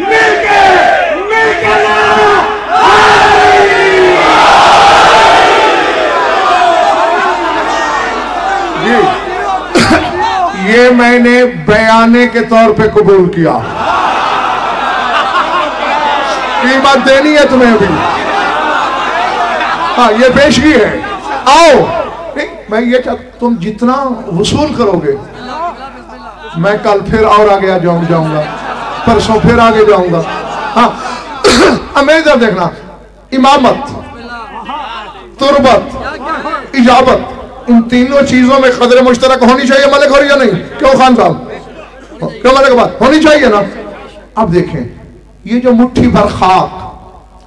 मिलके मिलके ये मैंने बयाने के तौर पे कबूल किया। कीमत देनी है तुम्हें अभी। हाँ, ये पेशगी है। आओ, नहीं मैं ये तुम जितना वसूल करोगे, मैं कल फिर और आगे जाऊंगा, परसों फिर आगे जाऊंगा। हाँ, अमेजर देखना, इमामत, तुरबत, इजाबत, इन तीनों चीजों में कदर मुश्तरक होनी चाहिए मलिक हो या नहीं? क्यों खान साहब, क्यों मलिक बात होनी चाहिए ना? अब देखें, ये जो मुट्ठी भर खाक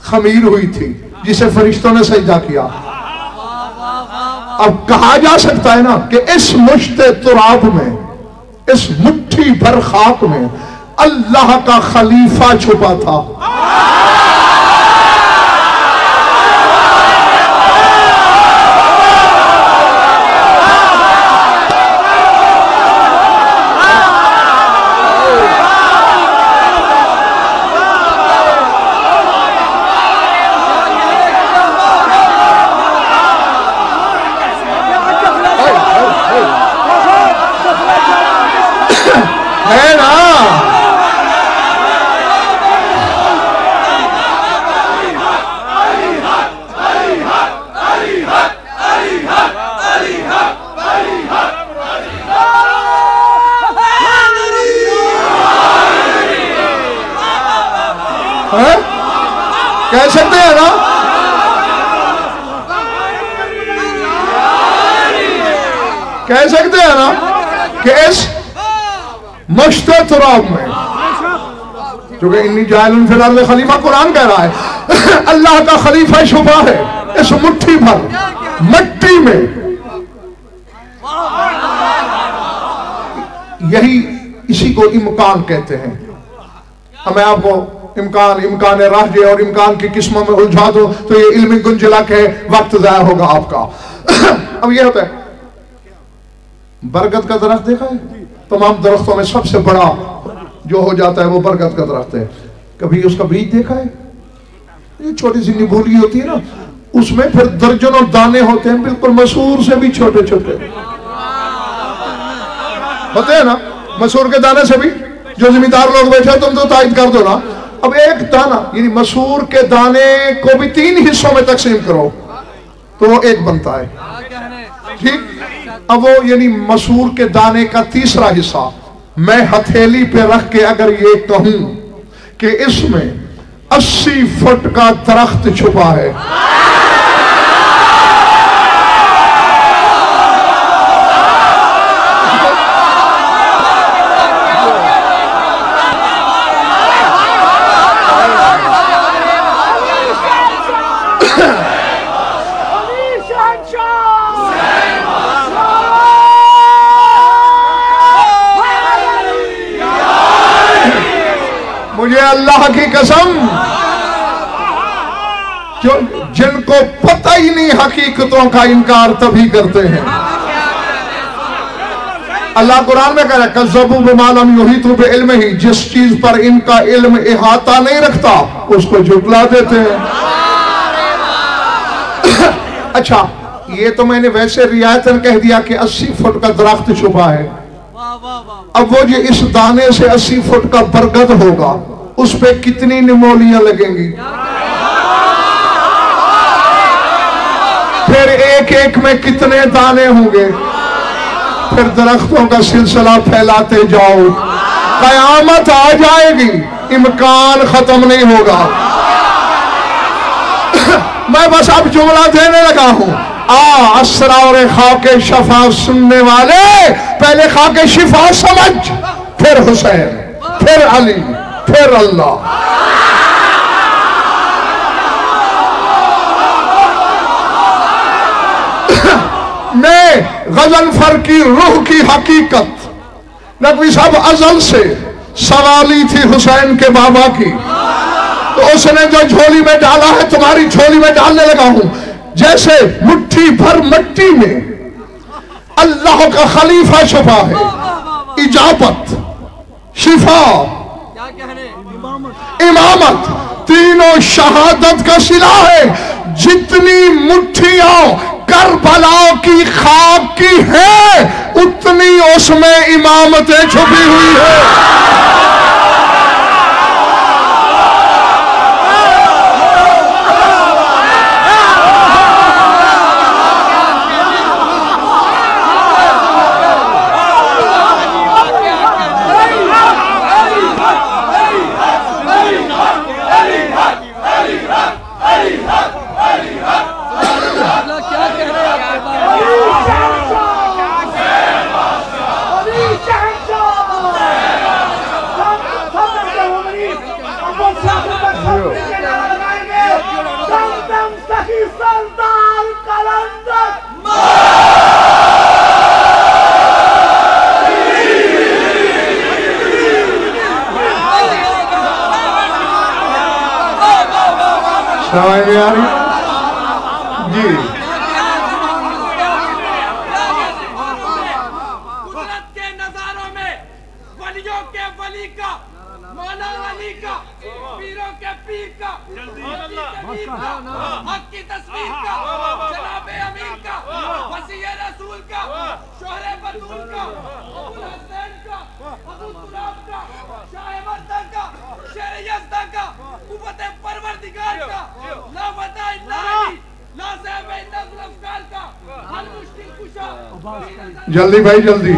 खमीर हुई थी जिसे फरिश्तों ने सजदा किया, अब कहा जा सकता है ना कि इस मुश्ते तुराब में, इस मुट्ठी भर खाक में अल्लाह का खलीफा छुपा था। है ना? कह सकते हैं ना? कह सकते हैं ना कि इस मुश्ते तुराब में, क्योंकि इन्नी जायलुन फिल अर्ज़ खलीफा कुरान कह रहा है, अल्लाह का खलीफा छुपा है इस मुट्ठी भर मट्टी में। यही इसी को इम्कान कहते हैं। अब मैं आपको इम्कान राहजे और इम्कान की किस्मों में उलझा दो तो ये इल्मी गुंजलक है, वक्त जाया होगा आपका। अब ये होता है, बरगद का दरख्त देखा है? तमाम दरख्तों में सबसे बड़ा जो हो जाता है वो बरगद का दरख्त है। कभी उसका बीज देखा है? ये छोटी सी निभोली होती है ना, उसमें फिर दर्जनों दाने होते हैं, बिल्कुल मसूर से भी छोटे छोटे होते हैं ना। मसूर के दाने से भी, जो जिम्मेदार लोग बैठे तुम तो तायद कर दो ना। अब एक दाना, यानी मसूर के दाने को भी 3 हिस्सों में तकसीम करो तो वो एक बनता है, ठीक? अब वो यानी मसूर के दाने का तीसरा हिस्सा मैं हथेली पे रख के अगर ये कहूं कि इसमें 80 फुट का दरख्त छुपा है, मुझे अल्लाह की कसम, जो जिनको पता ही नहीं हकीकतों का इनकार तभी करते हैं। अल्लाह कुरान में कह रहा है, कज़्ज़बू बिमा लम युहीतू बिइल्मिही, जिस चीज पर इनका इल्म इहाता नहीं रखता उसको झुटला देते हैं। अच्छा, ये तो मैंने वैसे रियायतन कह दिया कि 80 फुट का दरख्त छुपा है। अब वो जो इस दाने से 80 फुट का बरगद होगा, उस पे कितनी निमोलियां लगेंगी, फिर एक एक में कितने दाने होंगे, फिर दरख्तों का सिलसिला फैलाते जाओ, कयामत आ जाएगी, इम्कान खत्म नहीं होगा। मैं बस अब जुमला देने लगा हूं। असरा और खाके शफा सुनने वाले, पहले खाके शिफा समझ, फिर हुसैन, फिर अली, फिर अल्लाह। मैं गजनफर की रूह की हकीकत नबी साहब अजल से सवाली थी हुसैन के बाबा की, तो उसने जो झोली में डाला है तुम्हारी झोली में डालने लगा हूं। जैसे मुट्ठी भर मट्टी में अल्लाह का खलीफा छुपा है, इजाबत, शिफा, इमामत, तीनों शहादत का सिला है। जितनी मुट्ठियां करबला की खाक की है उतनी उसमें इमामतें छुपी हुई है। समझ में आ रही जी। कुदरत के नजारों में वलियों के वली का, मौला अली का, पीरों के पीर का, हक की तस्वीर का, जनाबे अमीर का, वसीए रसूल का, शोहरे बतूल का, अबुल हसन का, अबू तुराब का, शाह मर्दा का, शेर यज़दा का, कुव्वत परवरदिगार का, ला वदा इल्ला अली, ला ज़ैब इल्ला ज़ुल्फ़कार का, अल मुश्किल कुशा। जल्दी भाई जल्दी।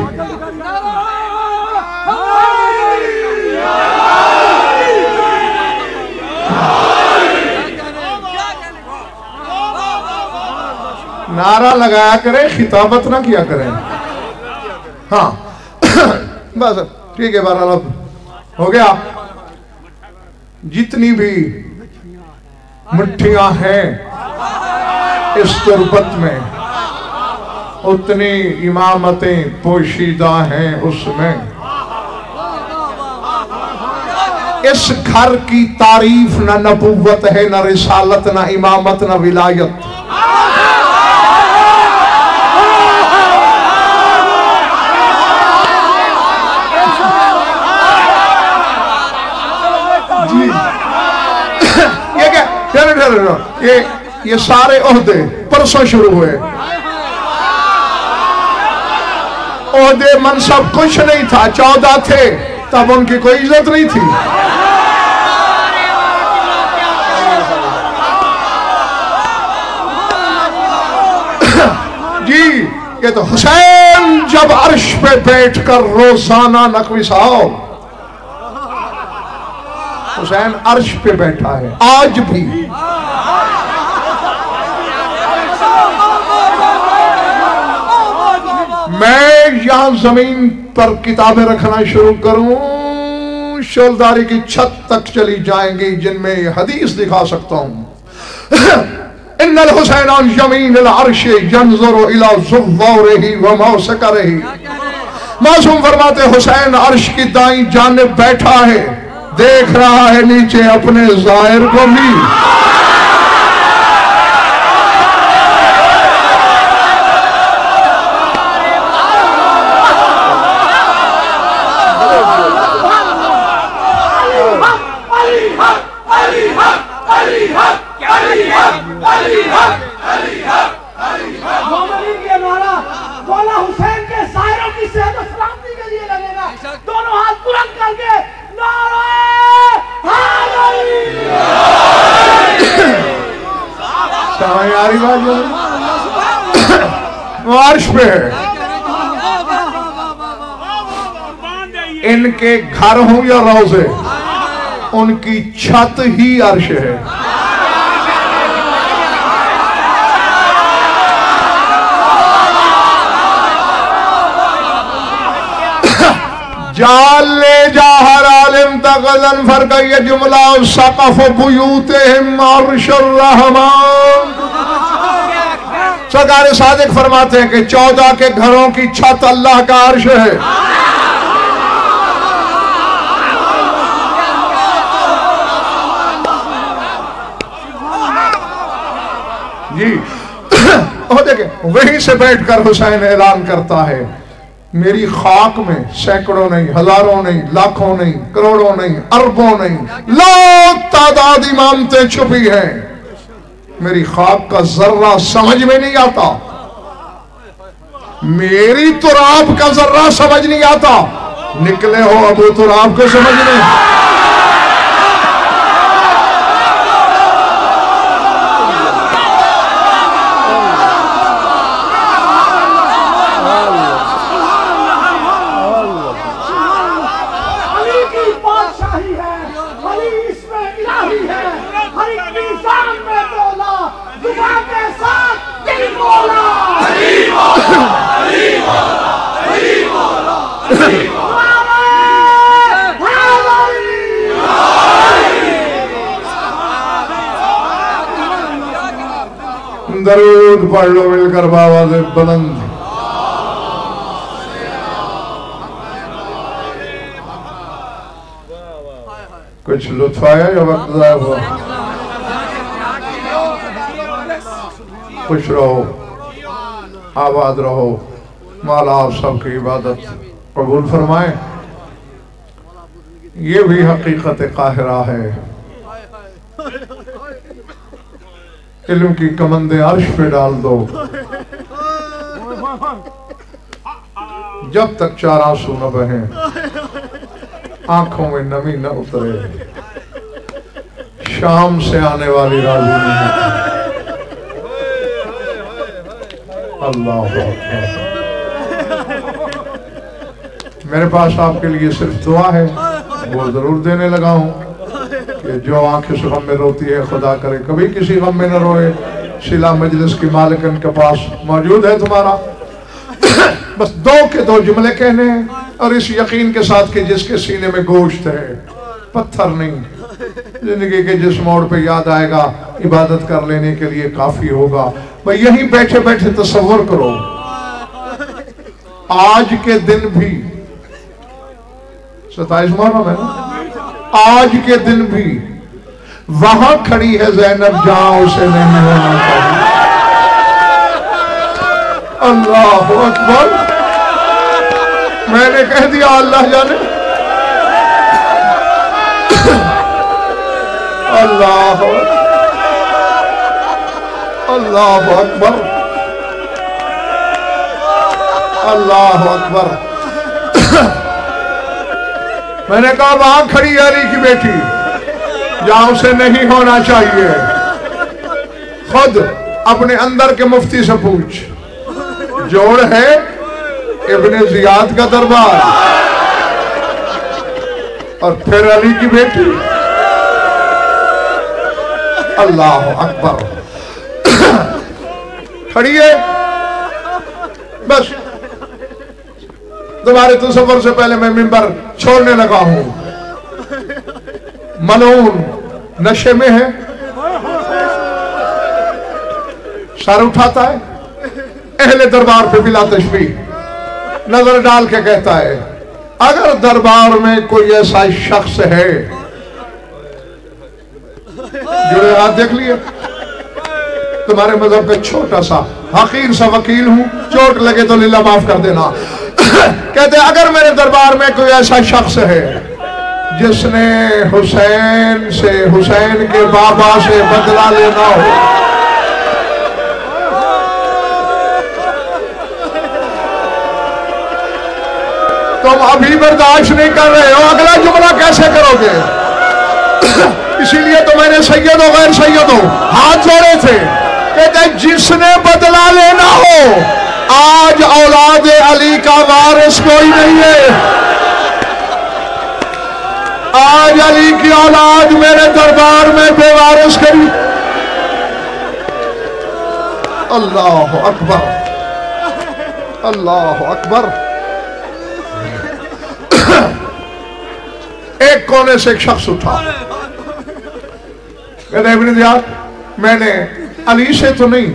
नारा लगाया करें, खिताबत ना किया करें। हाँ बस ठीक है, बहरहाल हो गया। जितनी भी मुट्ठियां हैं इस तुरबत में उतनी इमामतें पोशीदा हैं उसमें। इस घर की तारीफ न नबुव्वत है, न रिसालत, न इमामत, न विलायत। ये सारे ओहदे परसों शुरू हुए। ओहदे मनसब कुछ नहीं था, 14 थे, तब उनकी कोई इज्जत नहीं थी। जी ये तो हुसैन जब अर्श पे बैठकर रोजाना नकवी साहब, हुसैन अर्श पे बैठा है आज भी। मैं यहां जमीन पर किताबें रखना शुरू करूं, शोलदारी की छत तक चली जाएंगी जिनमें हदीस दिखा सकता हूं। इन्नल हुसैन अन यमीन अल अर्श यंजुरु इला ज़ुव्वारिही व मौसकरिही। मासूम फरमाते हुसैन अर्श की दाईं जानिब बैठा है, देख रहा है नीचे अपने ज़ाहिर को भी। मौला हुसैन के सायरों की सेहत और सलामती के लिए लगेगा। दोनों हाथ बुलंद करके यारी बात वो अर्श पे है। इनके घर हों या रोजे, उनकी छत ही अर्श है। जाल ले जा हर आलिम तगजन फरक ये जुमला सक़फ़ बुयूतिहिम अर्शुर रहमान। सरकार सादिक फरमाते हैं कि 14 के घरों की छत अल्लाह का अर्श है। जी देखे वहीं से बैठकर हुसैन ऐलान करता है, मेरी खाक में सैकड़ों नहीं, हजारों नहीं, लाखों नहीं, करोड़ों नहीं, अरबों नहीं, लाख तादाद इमामतें छुपी हैं। मेरी खाक का जर्रा समझ में नहीं आता। मेरी तुराब का जर्रा समझ नहीं आता, निकले हो अबू तुराब को समझने। अली की बादशाही है, अली इसमें इलाही है, हर एक इंसान में बोला, जुबान के साथ दिल बोला। अली मौला, अली मौला, अली मौला, अली मौला। दरूद पढ़ लो मिलकर बाबा से बुलंद। कुछ लुत्फ आया या वक्त ज़ाया हुआ? खुश रहो, आबाद रहो, मौला आप सबकी इबादत कबूल फरमाए। ये भी हकीकत काहिरा है, इल्म की कमंदे अर्श पे डाल दो, जब तक चार आंसू न बहे, आंखों में नमी न उतरे, शाम से आने वाली राजी नहीं। अल्लाह अकबर। मेरे पास आपके लिए सिर्फ दुआ है, वो जरूर देने लगा हूं कि जो आंखें से गम में रोती है, खुदा करे कभी किसी गम में न रोए। शिला मजलिस की मालिकन के पास मौजूद है तुम्हारा। बस दो के दो जुमले कहने हैं, और इस यकीन के साथ कि जिसके सीने में गोश्त है, पत्थर नहीं। जिंदगी के जिस मोड़ पे याद आएगा, इबादत कर लेने के लिए काफी होगा। भाई यहीं बैठे बैठे तसव्वुर करो, आज के दिन भी 27 मुहर्रम है ना, आज के दिन भी वहां खड़ी है ज़ैनब जहां उसे नहीं होना चाहिए। अल्लाह अकबर। मैंने कह दिया अल्लाह जाने। अल्लाह अल्लाह अकबर, अल्लाह अकबर। मैंने कहा वहां खड़ी अली की बेटी जहां उसे नहीं होना चाहिए। खुद अपने अंदर के मुफ्ती से पूछ, जोड़ है इब्ने जियाद का दरबार और फिर अली की बेटी। अल्लाह अकबर। खड़ी है। बस तुम्हारे तसव्वुर से पहले मैं मिंबर छोड़ने लगा हूं। मलून नशे में है, सर उठाता है, अहले दरबार पे बिला तशबीह नजर डाल के कहता है, अगर दरबार में कोई ऐसा शख्स है, जुड़े हाथ देख लिए, तुम्हारे मजहब का छोटा सा हकीर सा वकील हूं, चोट लगे तो लीला माफ कर देना। कहते अगर मेरे दरबार में कोई ऐसा शख्स है जिसने हुसैन से, हुसैन के बाबा से बदला लेना हो, तुम अभी बर्दाश्त नहीं कर रहे हो, अगला जुमला कैसे करोगे? इसीलिए तो मैंने सैयदो गैर सैयदो हाथ जोड़े थे। कहते जिसने बदला लेना हो, आज औलाद अली का वारिस कोई नहीं है। आज अली की औलाद मेरे दरबार में बेवारिस करी। अल्लाह अकबर, अल्लाह अकबर। एक कोने से एक शख्स उठा, कहते इब्ने ज़ियाद, मैंने अली से तो नहीं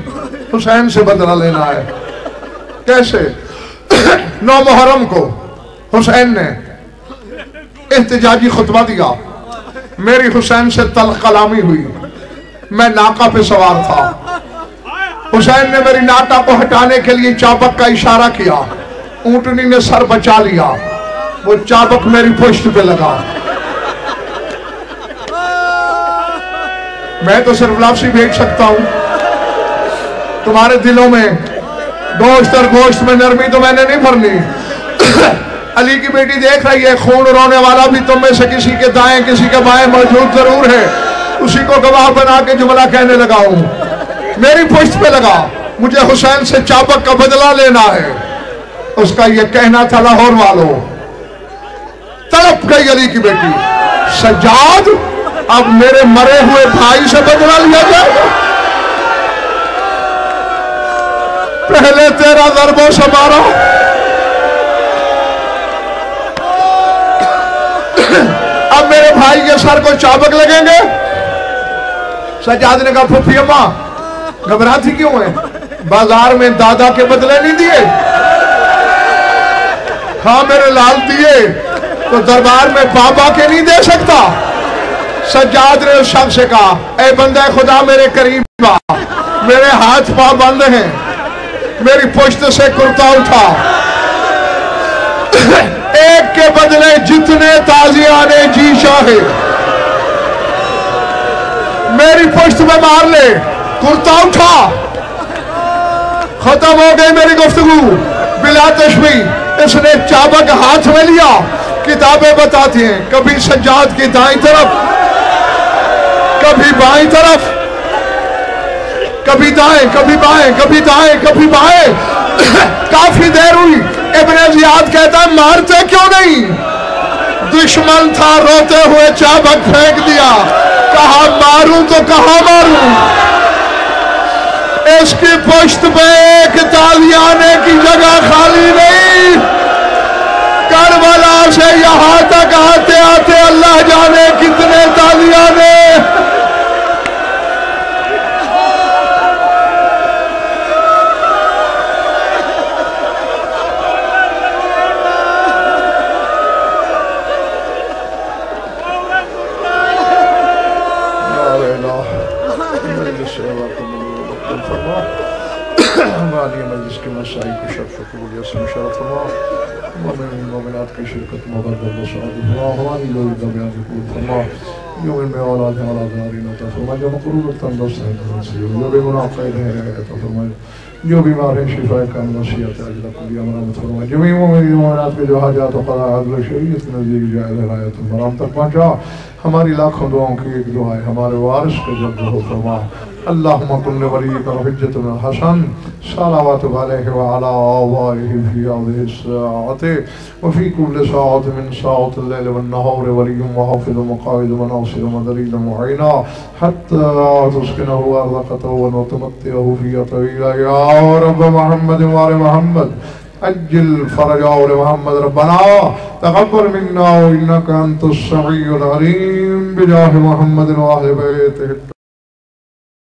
हुसैन से बदला लेना है। कैसे? 9 मुहर्रम को हुसैन ने एहतिजाजी खुतबा दिया, मेरी हुसैन से तल्ख कलामी हुई, मैं नाका पे सवार था, हुसैन ने मेरी नाका को हटाने के लिए चाबक का इशारा किया, ऊंटनी ने सर बचा लिया, वो चाबक मेरी पुश्त पे लगा। मैं तो सिर्फ लापसी भेज सकता हूं, तुम्हारे दिलों में गोश्त और गोश्त में नरमी तो मैंने नहीं भरनी। अली की बेटी देख रही है, खून रोने वाला भी तुम में से किसी के दाएं किसी के बाएं मौजूद जरूर है। उसी को गवाह बना के जुमला कहने लगा हूं, मेरी पुश्त पे लगा, मुझे हुसैन से चाबक का बदला लेना है। उसका यह कहना था, लाहौर वालों, तड़प गई अली की बेटी, सज्जाद अब मेरे मरे हुए भाई से बदला लिया जाएगा। पहले तेरा दरबो से मारा, अब मेरे भाई के सर को चाबक लगेंगे। सज्जाद ने कहा, फुफी अम्मा घबराती क्यों है? बाजार में दादा के बदले नहीं दिए? हाँ मेरे लाल दिए, तो दरबार में बाबा के नहीं दे सकता? सज्जाद ने उस शख्स से कहा, ऐ बंदा खुदा मेरे करीब आ, मेरे हाथ पांव बंद हैं, मेरी पुश्त से कुर्ता उठा। एक के बदले जितने ताजिया ने जी चाहे मेरी पुश्त में मार ले, कुर्ता उठा। खत्म हो गई मेरी गुफ्तगू बिला तशबी। इसने चाबक हाथ में लिया, किताबें बताती हैं कभी सज्जाद की दाईं तरफ, कभी बाईं तरफ, कभी दाएं, कभी बाएं, कभी दाएं, कभी बाएं। काफी देर हुई। इब्ने जियाद कहता है, मारते क्यों नहीं? दुश्मन था, रोते हुए चाबक फेंक दिया। कहा मारूं तो कहां मारूं? इसकी पुश्त पे एक तालियाने की जगह खाली नहीं। करबला से यहां तक आते आते अल्लाह जाने कितने तालियाने। जिसके मसाई को शर्फ कबूलियत से मुशर्रफ फरमा, मोमिनात की शिरकत मबरकत बशारत फरमा, हमारी लोग दरमियान कबूल फरमा, जो इनमें औलाद है औलाद नारीन अता फरमा, जो मकरूर तंदुरुस्त है जो बेगुनाह खैर है अता फरमा, जो बीमार है शिफा का नसीहत अजला कुलिया मरामत फरमा, जो मोमिनात के जो हाजात और क़ज़ा अदल शरीयत के नज़दीक जायज़ हिदायत मराम तक पहुँचा। हमारी लाखों दुआओं की एक दुआ है, हमारे वारिस के जल्द हो फरमा। अल्लाहुम्मा कुल्ले वलीका हुज्जतुल हसन सलावतु अलैहि व अला आबाइहि फी हाज़िहि साअति व फी कुल्लि साअति मिन साअतिल लैल वन नहार वलियुम व हाफ़िज़ुम व क़ाइदुम व नासिरुम व दलीलुम व मुईना हत्ता तुस्किनहु अर्ज़क़तहु व तुमत्तिअहु फ़ीहा तवीला या रब्ब मुहम्मद व आले मुहम्मद अज्जिल फरजा मोहम्मद रब्बना तक़ब्बल मिन्ना इन्नका अंतस समीउल अलीम बिजाहि मुहम्मद व अहलि बैतिहि।